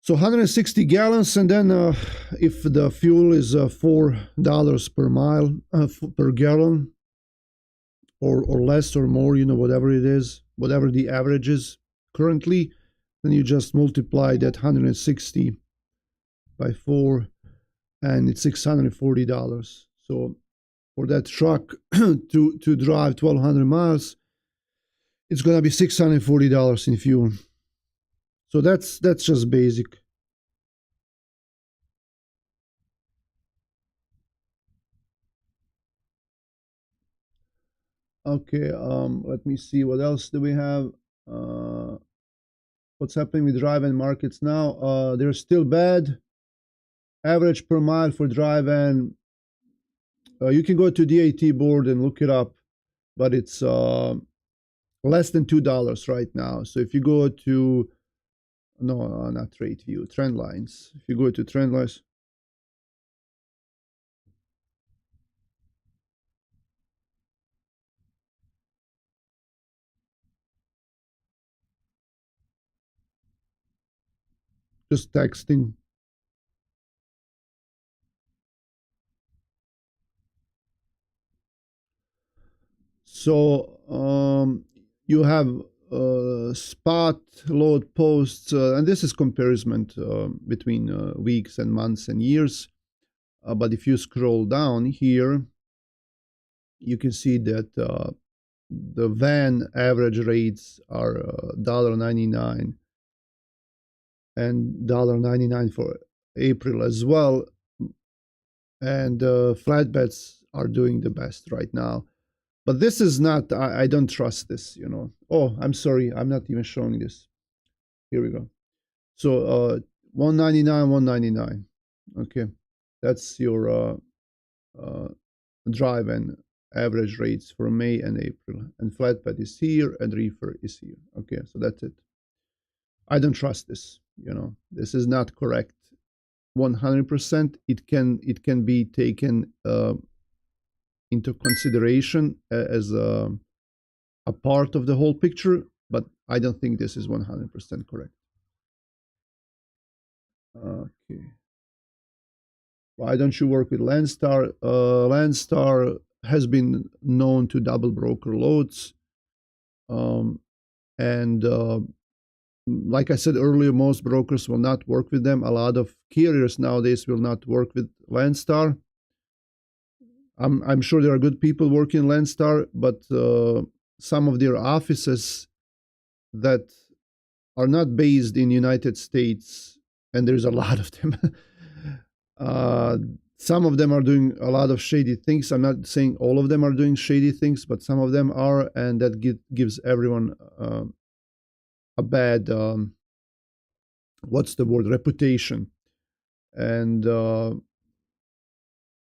So 160 gallons, and then if the fuel is $4 per mile, per gallon, or less or more, whatever it is, whatever the average is currently, then you just multiply that 160 by 4, and it's $640. So for that truck to drive 1,200 miles, it's going to be $640 in fuel. So that's just basic. Okay, let me see, what else do we have? What's happening with drive-in markets now? They're still bad. Average per mile for drive-in, you can go to DAT board and look it up, but it's less than $2 right now. So if you go to, no, not TradeView, Trendlines. If you go to Trendlines, just texting. So you have spot load posts, and this is comparison between weeks and months and years. But if you scroll down here, you can see that the van average rates are $1.99 and $1.99 for April as well. And flatbeds are doing the best right now. But this is not, I don't trust this, Oh, I'm sorry, I'm not even showing this. Here we go. So $1.99, $1.99. Okay, that's your drive-in average rates for May and April. And flatbed is here and reefer is here. Okay, so that's it. I don't trust this, This is not correct 100%. It can be taken into consideration as a part of the whole picture, but I don't think this is 100% correct. Okay. Why don't you work with Landstar? Landstar has been known to double broker loads. And like I said earlier, most brokers will not work with them. A lot of carriers nowadays will not work with Landstar. I'm sure there are good people working in Landstar, but some of their offices that are not based in United States, and there's a lot of them, some of them are doing a lot of shady things. I'm not saying all of them are doing shady things, but some of them are, and that gives everyone a bad what's the word, reputation. And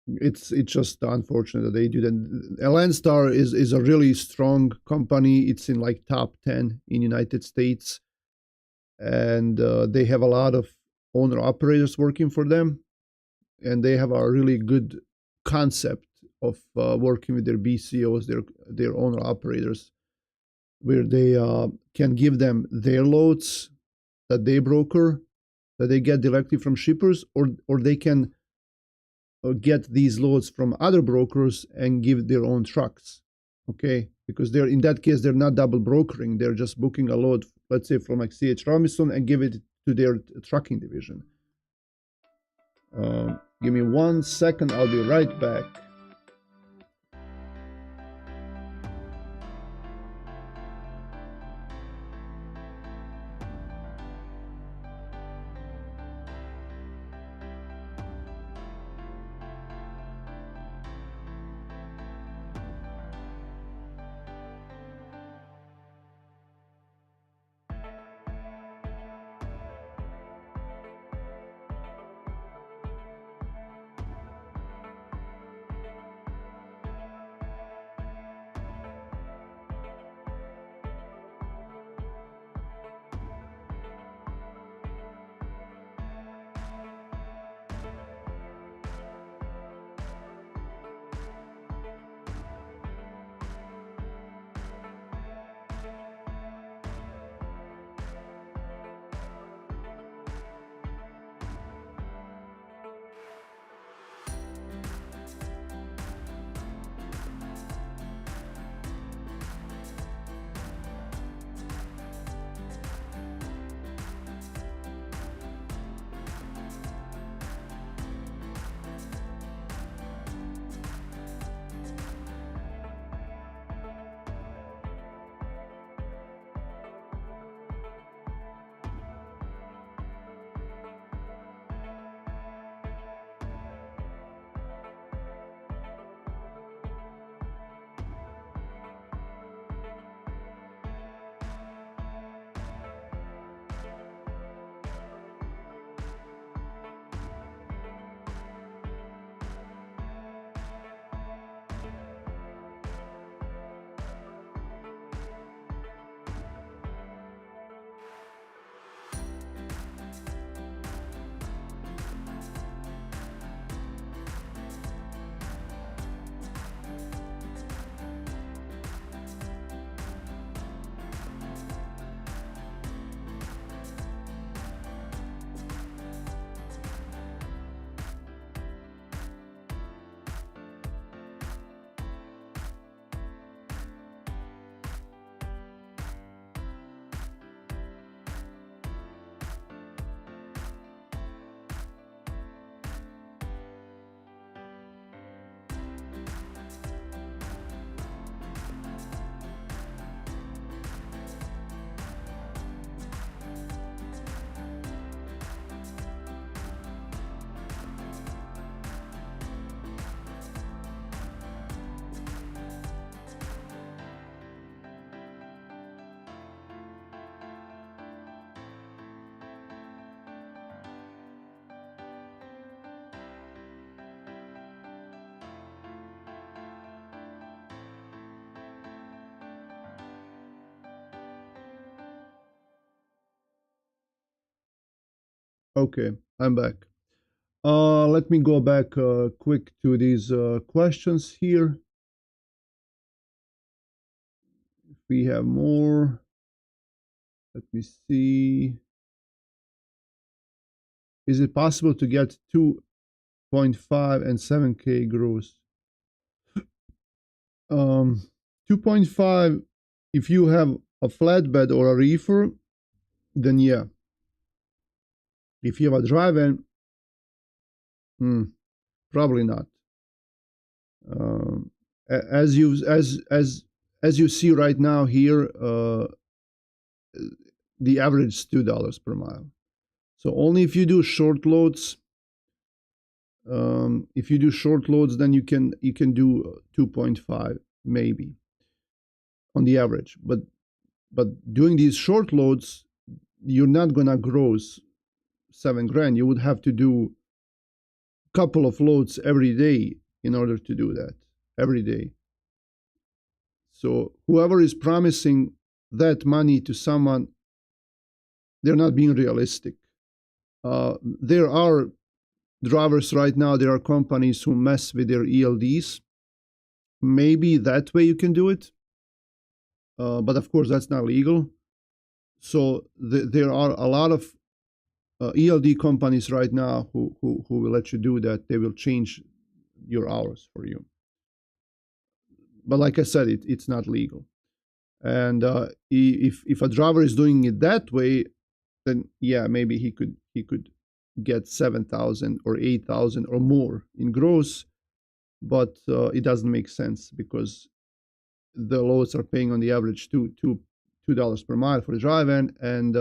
it's just unfortunate that they do that. Landstar is a really strong company. It's in like top 10 in United States, and they have a lot of owner operators working for them, and they have a really good concept of working with their BCOs, their owner operators, where they can give them their loads that they broker, that they get directly from shippers, or they can get these loads from other brokers and give their own trucks. Okay, because they're, in that case, they're not double brokering. They're just booking a load, let's say from like C.H. Robinson, and give it to their trucking division. Give me 1 second. I'll be right back. Okay, I'm back. Let me go back quick to these questions here. If we have more, let me see. Is it possible to get 2.5 and 7K gross? 2.5, if you have a flatbed or a reefer, then yeah. If you have a drive-in, probably not. As you see right now here, the average is $2 per mile. So only if you do short loads, If you do short loads, then you can do 2.5 maybe on the average. But doing these short loads, you're not gonna gross $7,000. You would have to do a couple of loads every day in order to do that every day. So whoever is promising that money to someone, they're not being realistic. There are drivers right now, there are companies who mess with their ELDs. Maybe that way you can do it. But of course, that's not legal. So there are a lot of ELD companies right now who will let you do that. They will change your hours for you. But like I said, it's not legal. And if a driver is doing it that way, then yeah, maybe he could get 7,000 or 8,000 or more in gross, but it doesn't make sense because the loads are paying on the average $2 per mile for the drive and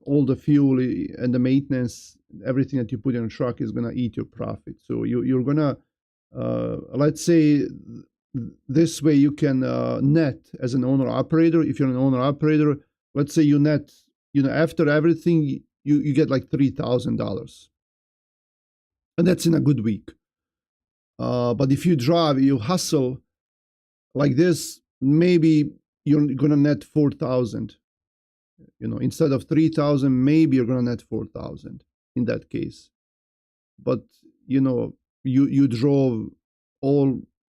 all the fuel and the maintenance, everything that you put in a truck is gonna eat your profit. So you're gonna let's say this way you can net as an owner operator. If you're an owner operator, let's say you net, after everything, you get like $3,000, and that's in a good week. But if you drive, you hustle like this, maybe you're gonna net 4,000. Instead of 3,000, maybe you're gonna net 4,000 in that case. But you drove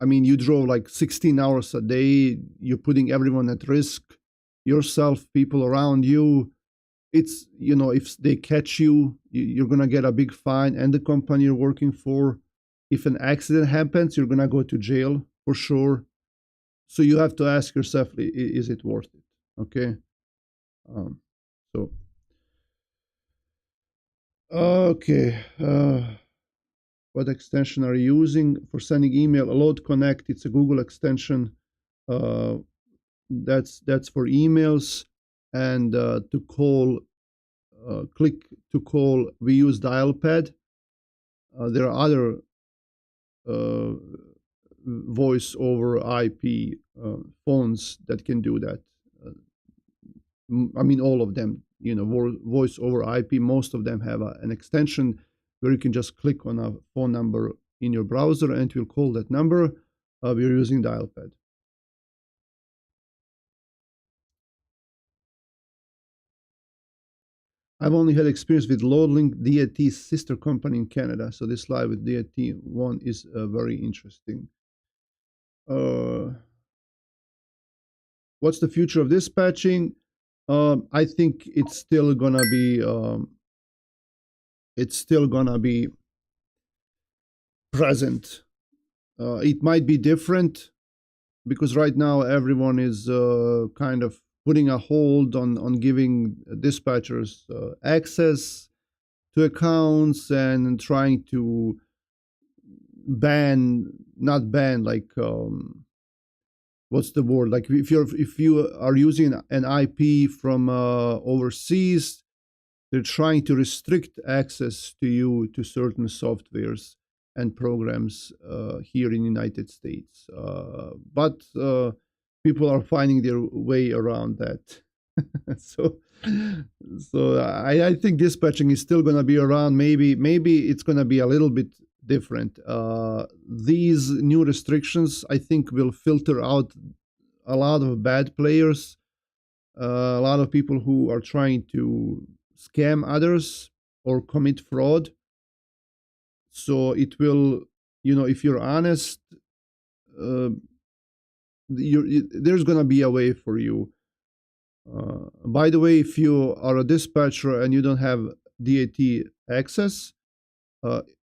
you drove like 16 hours a day. You're putting everyone at risk, yourself, people around you. It's, if they catch you, you're going to get a big fine, and the company you're working for. If an accident happens, you're going to go to jail for sure. So you have to ask yourself, is it worth it? Okay. Okay. What extension are you using for sending email? Load Connect. It's a Google extension. That's for emails, and to call, click to call. We use Dialpad. There are other voice over IP phones that can do that. All of them. Voice over IP. Most of them have an extension where you can just click on a phone number in your browser and it will call that number. We're using Dialpad. I've only had experience with LoadLink, DAT's sister company in Canada. So this slide with DAT one is very interesting. What's the future of dispatching? I think it's still gonna be present. It might be different because right now everyone is kind of putting a hold on giving dispatchers access to accounts and trying to not ban, like what's the word? Like if you are using an IP from overseas, they're trying to restrict access to you to certain softwares and programs here in the United States. But people are finding their way around that. so I think dispatching is still going to be around. Maybe it's going to be a little bit different. These new restrictions, I think, will filter out a lot of bad players, a lot of people who are trying to scam others or commit fraud. So it will, if you're honest, there's going to be a way for you. By the way, if you are a dispatcher and you don't have DAT access,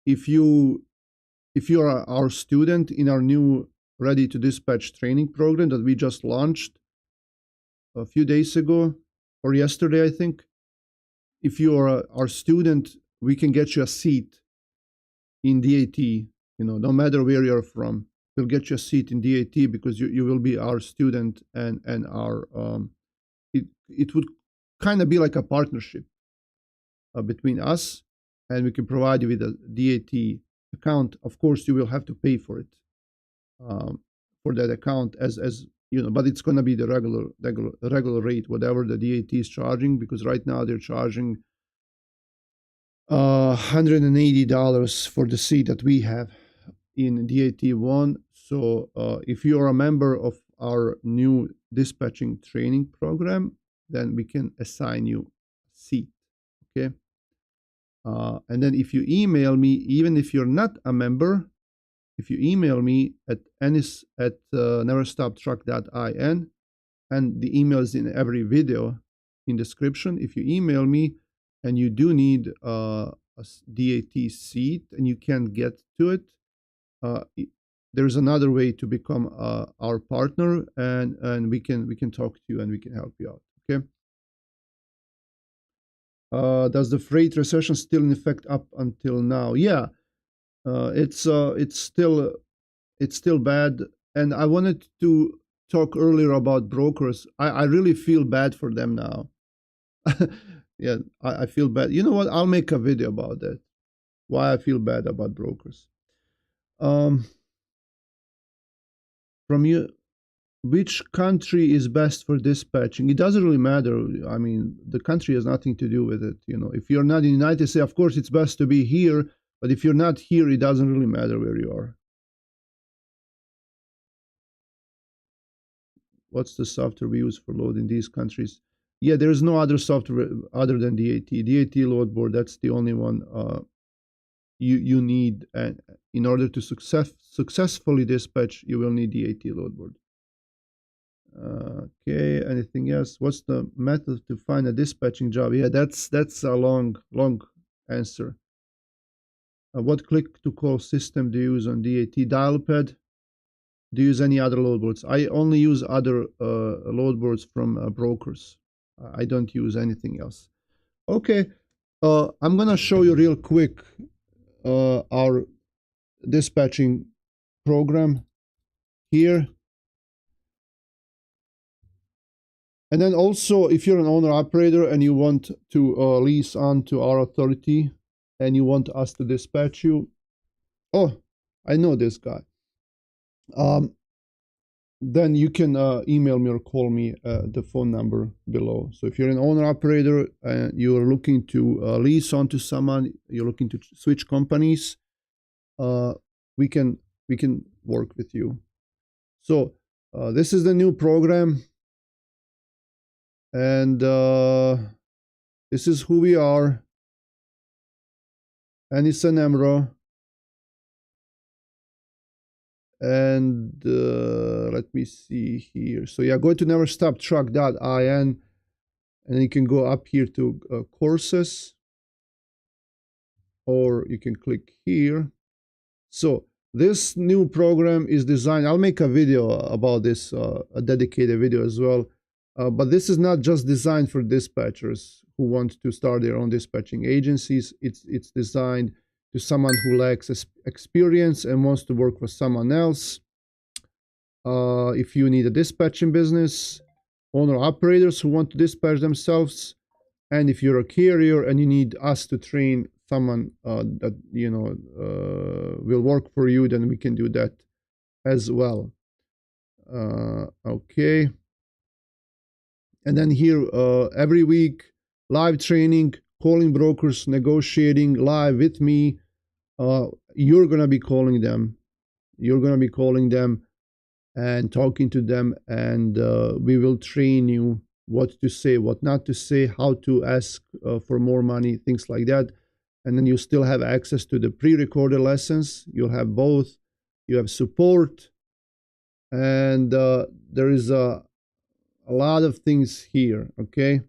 if you are our student in our new Ready to Dispatch training program that we just launched a few days ago or yesterday, I think, if you are our student, we can get you a seat in DAT. No matter where you're from, we'll get you a seat in DAT because you will be our student, and our it would kind of be like a partnership between us and we can provide you with a DAT account. Of course, you will have to pay for it, for that account, as you know, but it's going to be the regular rate, whatever the DAT is charging, because right now they're charging $180 for the seat that we have in DAT1. So if you are a member of our new dispatching training program, then we can assign you a seat, okay? And then if you email me, even if you're not a member, if you email me at neverstoptruck.in, and the email is in every video in description. If you email me and you do need a DAT seat and you can't get to it, there's another way to become our partner, and we can talk to you and we can help you out. Okay. Does the freight recession still in effect up until now? Yeah, it's still bad. And I wanted to talk earlier about brokers. I really feel bad for them now. Yeah, I feel bad. You know what? I'll make a video about that. Why I feel bad about brokers. From you, which country is best for dispatching? It doesn't really matter. I mean, the country has nothing to do with it. You know, if you're not in the United States, of course, it's best to be here. But if you're not here, it doesn't really matter where you are. What's the software we use for loading these countries? Yeah, there's no other software other than DAT. DAT load board, that's the only one you need. And in order to successfully dispatch, you will need DAT load board. Okay, anything else? What's the method to find a dispatching job? Yeah, that's a long answer. What click-to-call system do you use on DAT? Dialpad? Do you use any other load boards? I only use other load boards from brokers. I don't use anything else. Okay, I'm gonna show you real quick our dispatching program here. And then also, if you're an owner-operator and you want to lease on to our authority and you want us to dispatch you, oh, I know this guy. Then you can email me or call me the phone number below. So if you're an owner-operator and you're looking to lease onto someone, you're looking to switch companies, we can work with you. So this is the new program, and this is who we are. Anis and Emro. And let me see here. So yeah, go to neverstoptruck.in, and you can go up here to courses, or you can click here. So this new program is designed, I'll make a video about this, a dedicated video as well. But this is not just designed for dispatchers who want to start their own dispatching agencies. It's designed to someone who lacks experience and wants to work for someone else. If you need a dispatching business, owner-operators who want to dispatch themselves, and if you're a carrier and you need us to train someone that will work for you, then we can do that as well. Okay. And then here, every week, live training, calling brokers, negotiating live with me. You're going to be calling them. You're going to be calling them and talking to them, and we will train you what to say, what not to say, how to ask for more money, things like that. And then you still have access to the pre-recorded lessons. You'll have both. You have support, and there is a lot of things here, okay?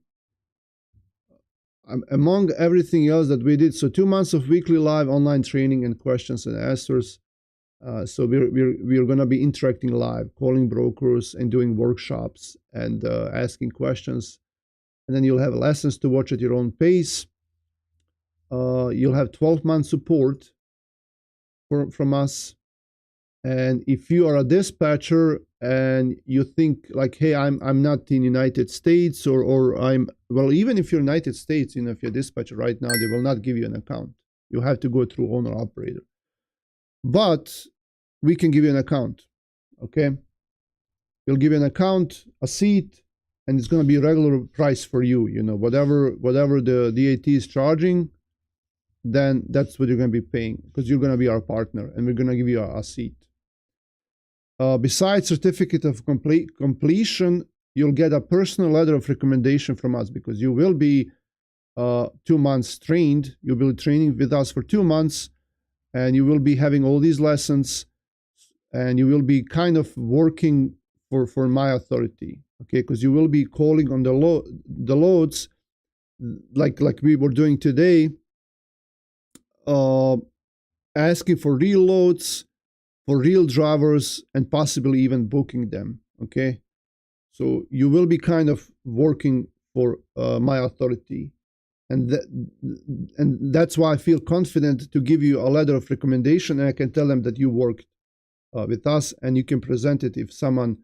Among everything else that we did, so 2 months of weekly live online training and questions and answers. So we're going to be interacting live, calling brokers and doing workshops and asking questions. And then you'll have lessons to watch at your own pace. You'll have 12-month support from us. And if you are a dispatcher and you think like, hey, I'm not in United States, or I'm, well, even if you're United States, if you're a dispatcher right now, they will not give you an account. You have to go through owner operator. But we can give you an account, okay? We'll give you an account, a seat, and it's going to be a regular price for you. You know, whatever the DAT is charging, then that's what you're going to be paying, because you're going to be our partner, and we're going to give you a seat. Besides certificate of completion, you'll get a personal letter of recommendation from us, because you will be 2 months trained. You'll be training with us for 2 months, and you will be having all these lessons, and you will be kind of working for my authority, okay? Because you will be calling on the loads like we were doing today, asking for real loads, for real drivers, and possibly even booking them, okay? So you will be kind of working for my authority. And that's why I feel confident to give you a letter of recommendation, and I can tell them that you worked with us, and you can present it if someone,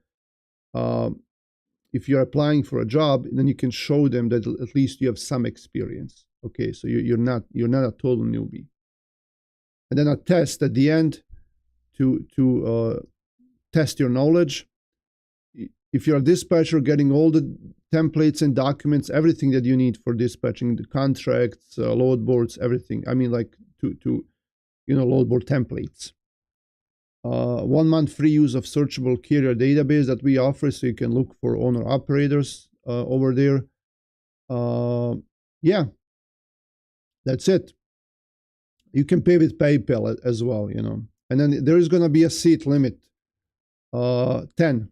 if you're applying for a job, then you can show them that at least you have some experience, okay? So you're not a total newbie. And then a test at the end to test your knowledge. If you're a dispatcher, getting all the templates and documents, everything that you need for dispatching, the contracts, load boards, everything. I mean, like to load board templates. 1 month free use of searchable carrier database that we offer, so you can look for owner operators over there. Yeah, that's it. You can pay with PayPal as well, you know. And then there is going to be a seat limit, 10.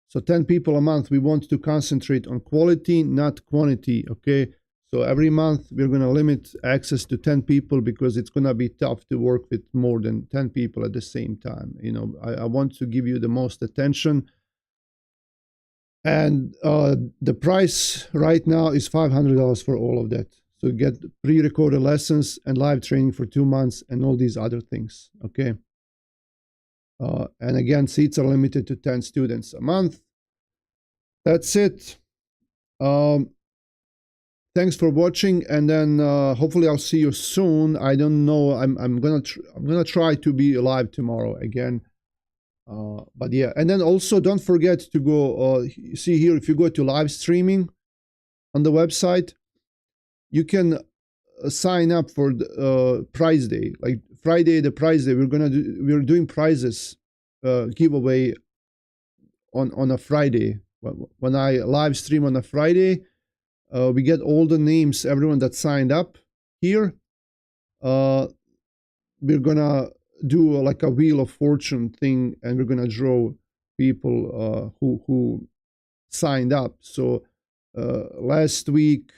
So 10 people a month. We want to concentrate on quality, not quantity, okay? So every month we're going to limit access to 10 people, because it's going to be tough to work with more than 10 people at the same time. You know, I want to give you the most attention. And the price right now is $500 for all of that. So you get pre-recorded lessons and live training for 2 months and all these other things, okay? And again, seats are limited to 10 students a month. That's it. Thanks for watching, and then hopefully I'll see you soon. I don't know. I'm gonna try to be live tomorrow again. But yeah, and then also don't forget to go see here, if you go to live streaming on the website, you can sign up for the prize day. Like Friday, the prize day, we're doing prizes giveaway on a Friday. When I live stream on a Friday, we get all the names, everyone that signed up here. We're gonna do like a Wheel of Fortune thing, and we're gonna draw people who signed up. So last week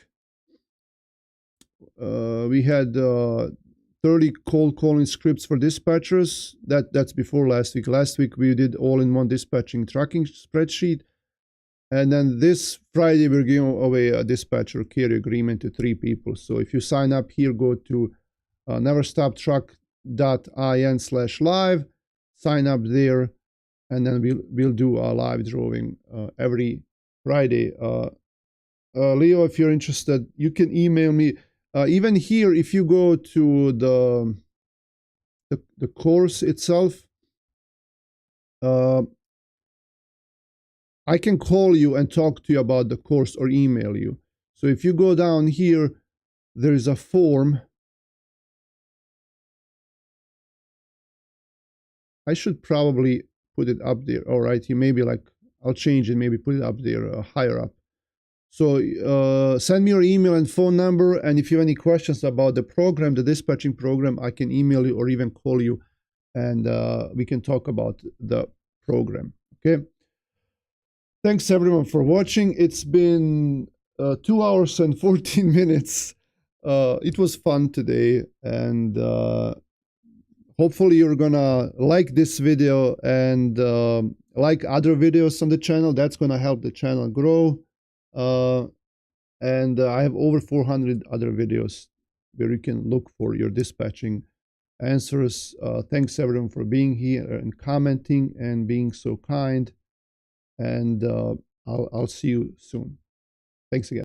we had 30 cold calling scripts for dispatchers. That's before last week. Last week we did all-in-one dispatching tracking spreadsheet. And then this Friday, we're giving away a dispatcher carrier agreement to 3 people. So if you sign up here, go to neverstoptruck.in/live, sign up there, and then we'll do a live drawing every Friday. Leo, if you're interested, you can email me. Even here, if you go to the course itself, I can call you and talk to you about the course, or email you. So if you go down here, there's a form. I should probably put it up there. All right, you maybe like, I'll change it, maybe put it up there higher up. So send me your email and phone number, and if you have any questions about the program, the dispatching program, I can email you or even call you, and we can talk about the program, okay? Thanks everyone for watching. It's been 2 hours and 14 minutes. It was fun today, and hopefully you're gonna like this video and like other videos on the channel. That's gonna help the channel grow. And I have over 400 other videos where you can look for your dispatching answers. Thanks everyone for being here and commenting and being so kind. And I'll see you soon. Thanks again.